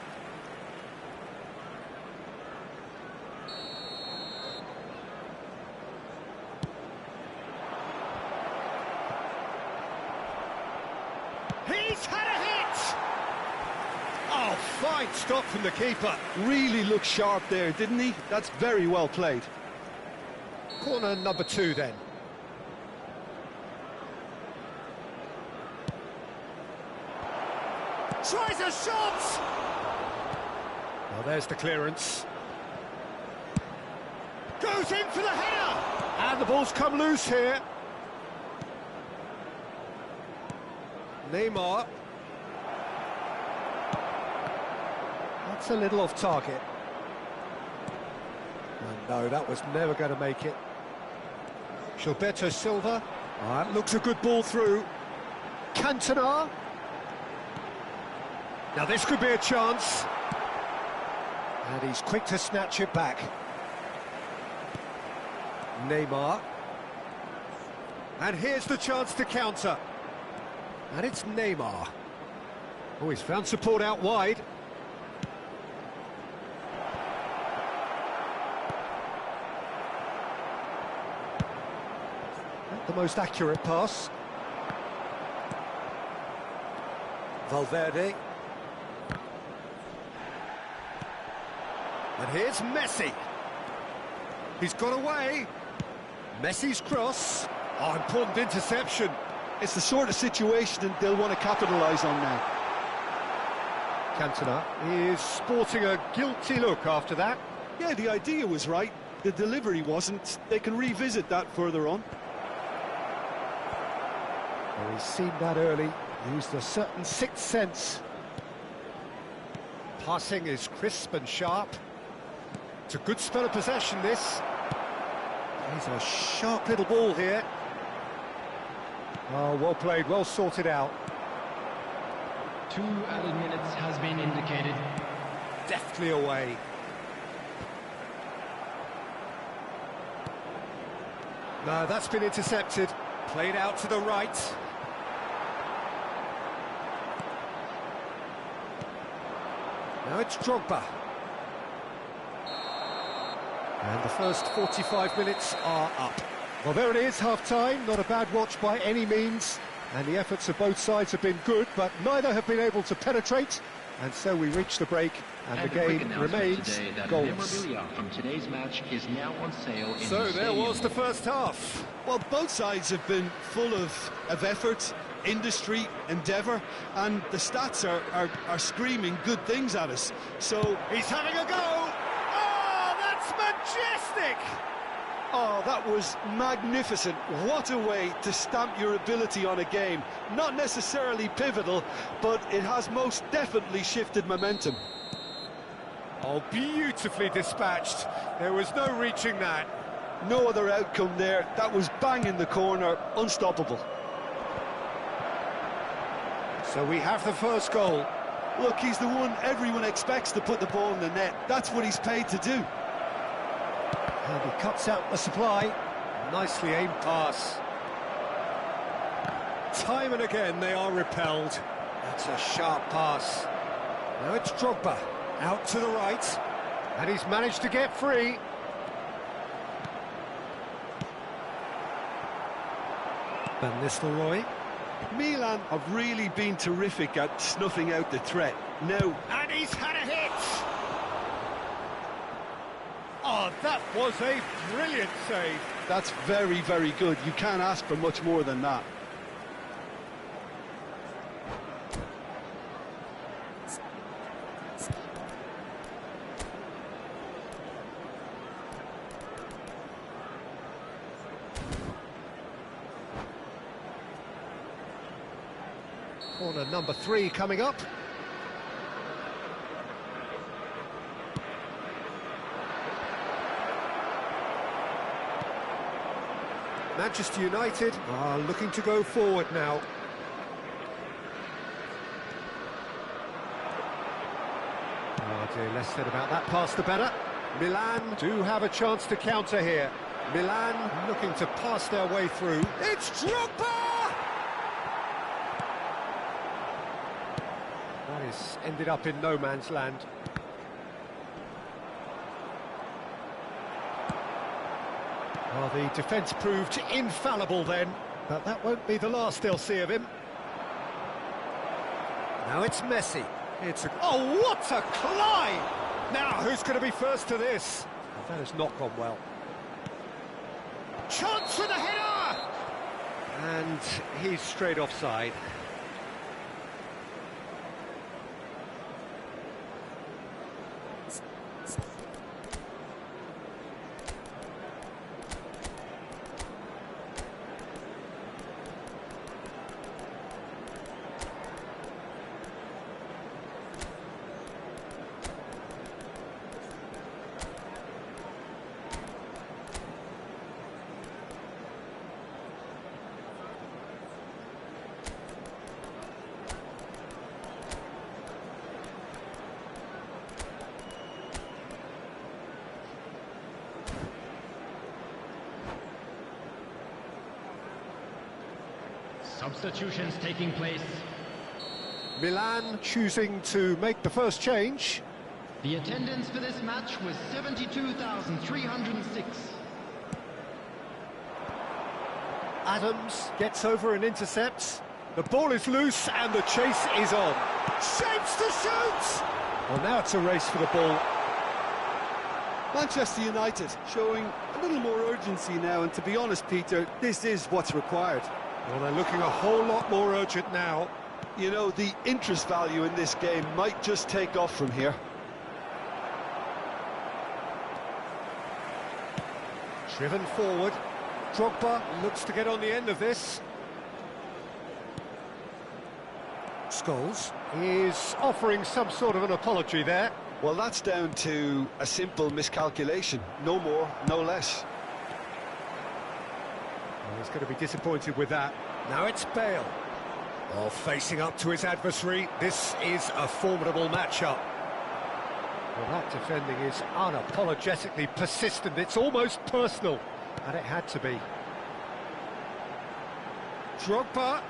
He's had a hit! Oh, fine stop from the keeper. Really looked sharp there, didn't he? That's very well played. Corner number 2 then. Tries a shot! Well, there's the clearance. Goes in for the header! And the ball's come loose here. Neymar. That's a little off target. And no, that was never going to make it. Gilberto Silva. That looks a good ball through. Cantona. Now this could be a chance. And he's quick to snatch it back. Neymar. And here's the chance to counter. And it's Neymar. Oh, he's found support out wide. Not the most accurate pass. Valverde. And here's Messi. He's got away. Messi's cross. Oh, important interception. It's the sort of situation they'll want to capitalise on now. Cantona is sporting a guilty look after that. Yeah, the idea was right. The delivery wasn't. They can revisit that further on. Well, he's seen that early. Used a certain sixth sense. Passing is crisp and sharp. It's a good spell of possession, this. He's a sharp little ball here. Oh, well played, well sorted out. 2 added minutes has been indicated. Deftly away. No, that's been intercepted. Played out to the right. Now it's Drogba. And the first 45 minutes are up. Well, there it is, half-time. Not a bad watch by any means. And the efforts of both sides have been good, but neither have been able to penetrate. And so we reach the break, and the game remains goals. Memorabilia from today's match is now on sale in So the there stadium. was the first half. Well, both sides have been full of effort, industry, endeavour, and the stats are screaming good things at us. So He's having a go. Oh, that's majestic. oh, that was magnificent. What a way to stamp your ability on a game. Not necessarily pivotal, but it has most definitely shifted momentum. Oh, beautifully dispatched. There was no reaching that. No other outcome there. That was bang in the corner, unstoppable. So we have the first goal. Look, he's the one everyone expects to put the ball in the net. That's what he's paid to do. And he cuts out the supply. Nicely aimed pass. Time and again they are repelled. That's a sharp pass. Now it's Drogba. Out to the right. And he's managed to get free. Van Nistelrooy. Milan have really been terrific at snuffing out the threat. Now, And he's had a hit! Oh, that was a brilliant save. that's very, very good. You can't ask for much more than that. Corner number 3 coming up. Manchester United are looking to go forward now. Oh dear, less said about that pass the better. Milan do have a chance to counter here. Milan looking to pass their way through. It's Drogba! That is ended up in no man's land. Well, the defence proved infallible then, but that won't be the last they'll see of him. Now it's Messi. Oh, what a climb! Now, who's going to be first to this? Oh, that has not gone well. Chance for the header! And he's straight offside. Substitutions taking place. Milan choosing to make the first change. The attendance for this match was 72,306. Adams gets over and intercepts. The ball is loose and the chase is on. Shapes to shoot! Well, now it's a race for the ball. Manchester United showing a little more urgency now, and to be honest, Peter, this is what's required. Well, they're looking a whole lot more urgent now. You know, the interest value in this game might just take off from here. Driven forward. Drogba looks to get on the end of this. Scholes is offering some sort of an apology there. Well, that's down to a simple miscalculation. No more, no less. Well, he's going to be disappointed with that. Now it's Bale. Oh, facing up to his adversary. This is a formidable matchup. Well, that defending is unapologetically persistent. It's almost personal, and it had to be. Drogba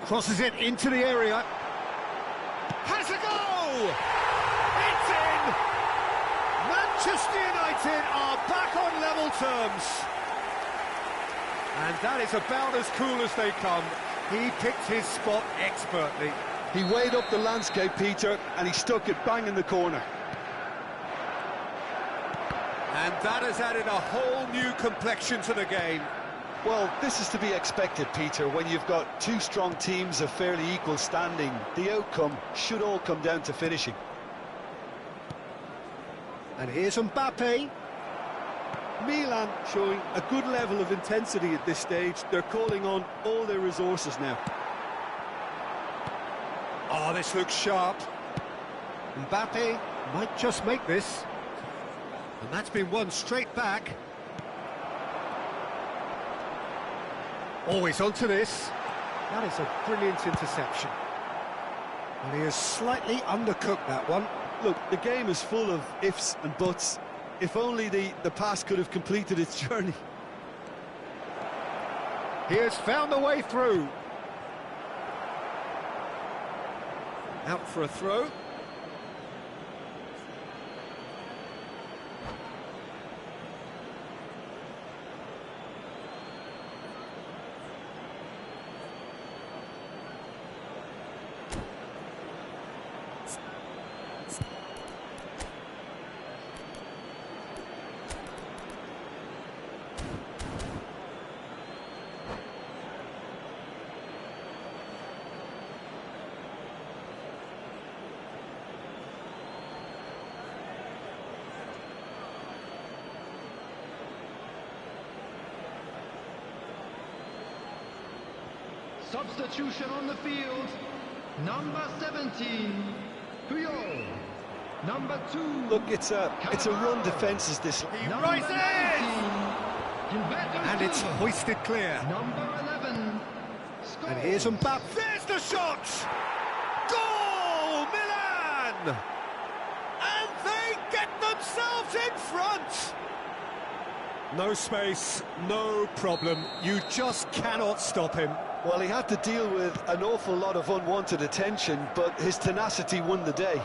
crosses it into the area. Has a goal! It's in! Manchester United are back on level terms. And that is about as cool as they come. He picked his spot expertly. He weighed up the landscape, Peter, and he stuck it bang in the corner. And that has added a whole new complexion to the game. Well, this is to be expected, Peter. When you've got two strong teams of fairly equal standing, the outcome should all come down to finishing. And here's Mbappe. Milan showing a good level of intensity at this stage. They're calling on all their resources now. Oh, this looks sharp. Mbappe might just make this. And that's been won straight back. Always onto this. That is a brilliant interception. And he has slightly undercooked that one. Look, the game is full of ifs and buts. If only the pass could have completed its journey. He has found a way through. Out for a throw. Substitution on the field. Number 17, Puyol. Number 2. Look, it's a run defence as this. He Number rises! 19, Gilberto And it's Silva. hoisted clear. Number 11, Scholes. And here's Mbappe. There's the shot! Goal, Milan! And they get themselves in front! No space, no problem. You just cannot stop him. Well, he had to deal with an awful lot of unwanted attention, but his tenacity won the day.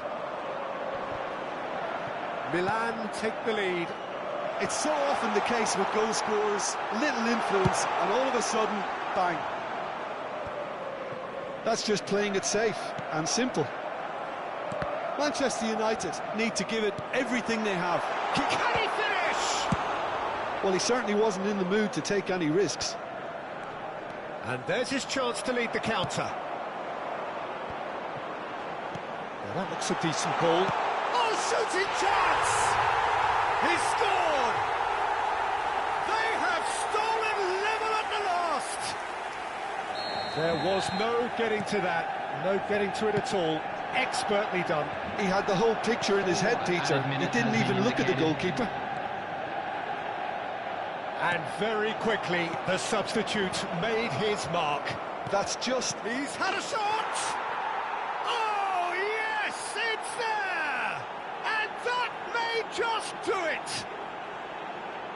Milan take the lead. It's so often the case with goal scorers, little influence, and all of a sudden, bang. That's just playing it safe and simple. Manchester United need to give it everything they have. Can he finish? Well, he certainly wasn't in the mood to take any risks. And there's his chance to lead the counter. Now that looks a decent ball. Oh, shooting chance! He scored! They have stolen level at the last! There was no getting to that, no getting to it at all. Expertly done. He had the whole picture in his head, Peter. He didn't even look at the goalkeeper. And very quickly, the substitute made his mark. That's just... He's had a shot! Oh, yes, it's there! And that may just do it!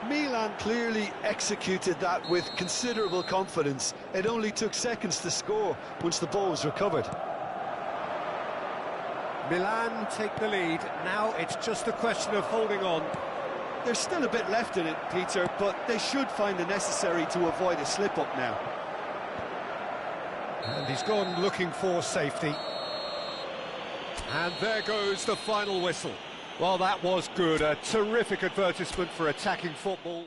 Milan clearly executed that with considerable confidence. It only took seconds to score once the ball was recovered. Milan take the lead. Now it's just a question of holding on. There's still a bit left in it, Peter, but they should find the necessary to avoid a slip-up now. And he's gone looking for safety. And there goes the final whistle. Well, that was good. A terrific advertisement for attacking football.